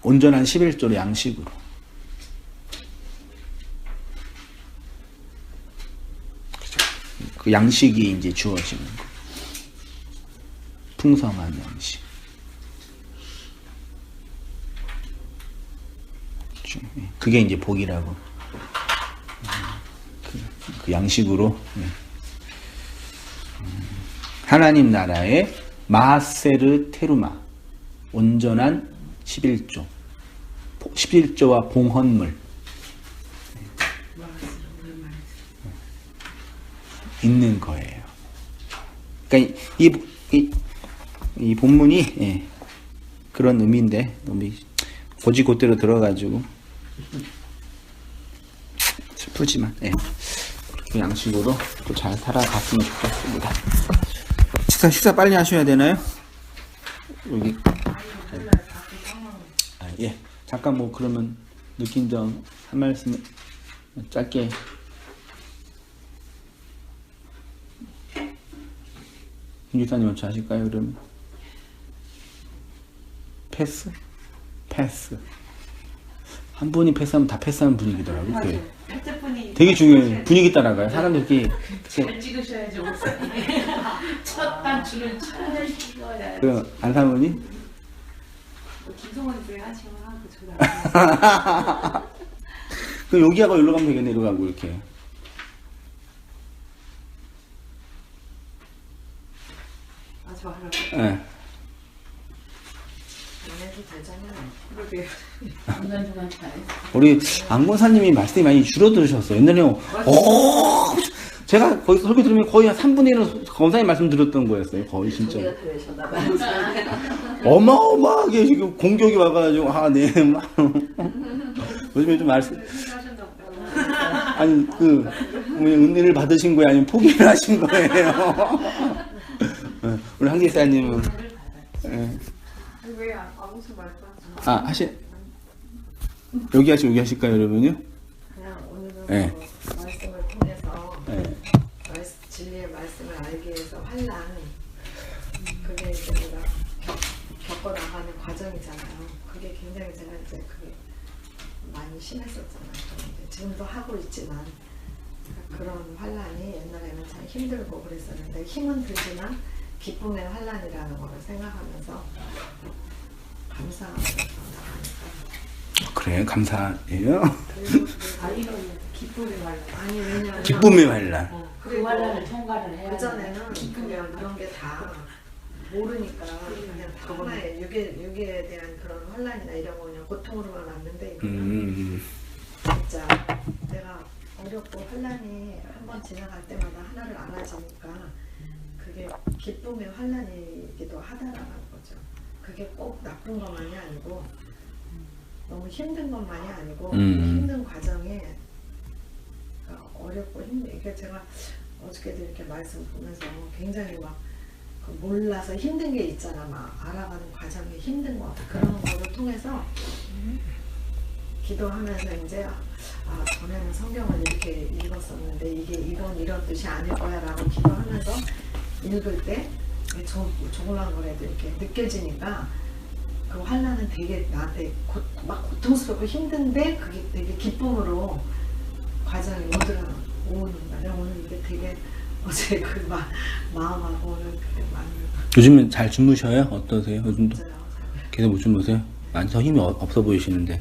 온전한 11조의 양식으로. 그 양식이 이제 주어지는 거. 풍성한 양식. 그게 이제 복이라고. 그 양식으로 하나님 나라의 마세르 테루마, 온전한 11조. 11조와 봉헌물 있는 거예요. 그러니까 이 본문이 그런 의미인데 너무 고지고대로 들어가지고 슬프지만 그 양식으로 또 잘 살아갔으면 좋겠습니다. 식사 빨리 하셔야 되나요? 여기 잠깐 뭐 그러면 느낀 점 한 말씀 짧게. 김기사님 먼저 하실까요? 그러면 패스? 한 분이 패스하면 다 패스하는 분위기더라고요. 되게 중요해요. 분위기 따라가요. 사람들끼리. 잘 찍으셔야죠. 첫 단추를 잘 찍어야. 그 안사모님? 김성원 왜 하시면 하고 그 여기하고 여기로 가면 되겠네. 이리로 가고 이렇게. 저 하라고? 네. 중간중간 잘. 우리 안권사님이 말씀이 많이 줄어들으셨어요. 옛날에는 제가 거기서 설교 들으면 거의 한 3분의 1은 검사님 말씀 들었던 거였어요. 거의 진짜. 어마어마하게 지금 공격이 와가지고 요즘에 좀 말씀 아니 은혜를 받으신 거예요? 아니면 포기를 하신 거예요? 우리 한기사님은 왜 아무튼 말씀하시나요? 여기 하실까요, 여러분요? 그냥 오늘은 네. 말씀을 통해서 네. 진리의 말씀을 알기 위해서 환난 그게 이제 우리가 겪어나가는 과정이잖아요. 그게 굉장히 제가 이제 그게 많이 심했었잖아요. 이제 지금도 하고 있지만 그런 환난이 옛날에는 참 힘들고 그랬었는데 힘은 들지만 기쁨의 환난이라는 거를 생각하면서 감사하면서 나가니까. 그래, 감사해요. 기쁨의 말. 아니 왜냐면 기쁨의 환란. 그 환란을 통과를 해야. 그전에는 기쁘면 그런 게 다 모르니까 그냥 다 하나의 육에 대한 그런 환란이나 이런 거 그냥 고통으로만 왔는데 이거는 진짜 내가 어렵고 환란이 한 번 지나갈 때마다 하나를 알아지니까 그게 기쁨의 환란이기도 하다라는 거죠. 그게 꼭 나쁜 것만이 아니고 너무 힘든 것만이 아니고 힘든 과정에 어렵고 이게 제가 어저께도 이렇게 말씀 보면서 굉장히 막 몰라서 힘든 게 있잖아. 막 알아가는 과정에 힘든 거 그런 거를 통해서 기도하면서 이제 전에는 성경을 이렇게 읽었었는데 이건 이런 뜻이 아닐 거야 라고 기도하면서 읽을 때 조그만 거라도 이렇게 느껴지니까 그 환난은 되게 나한테 막 고통스럽고 힘든데 그게 되게 기쁨으로 과정이 오는다. 내가 오늘 이게 되게 어제 그 마음하고 오늘 그게 많이. 요즘은 잘 주무셔요? 어떠세요? 요즘도 진짜요. 계속 못 주무세요? 많이 더 힘이 없어 보이시는데.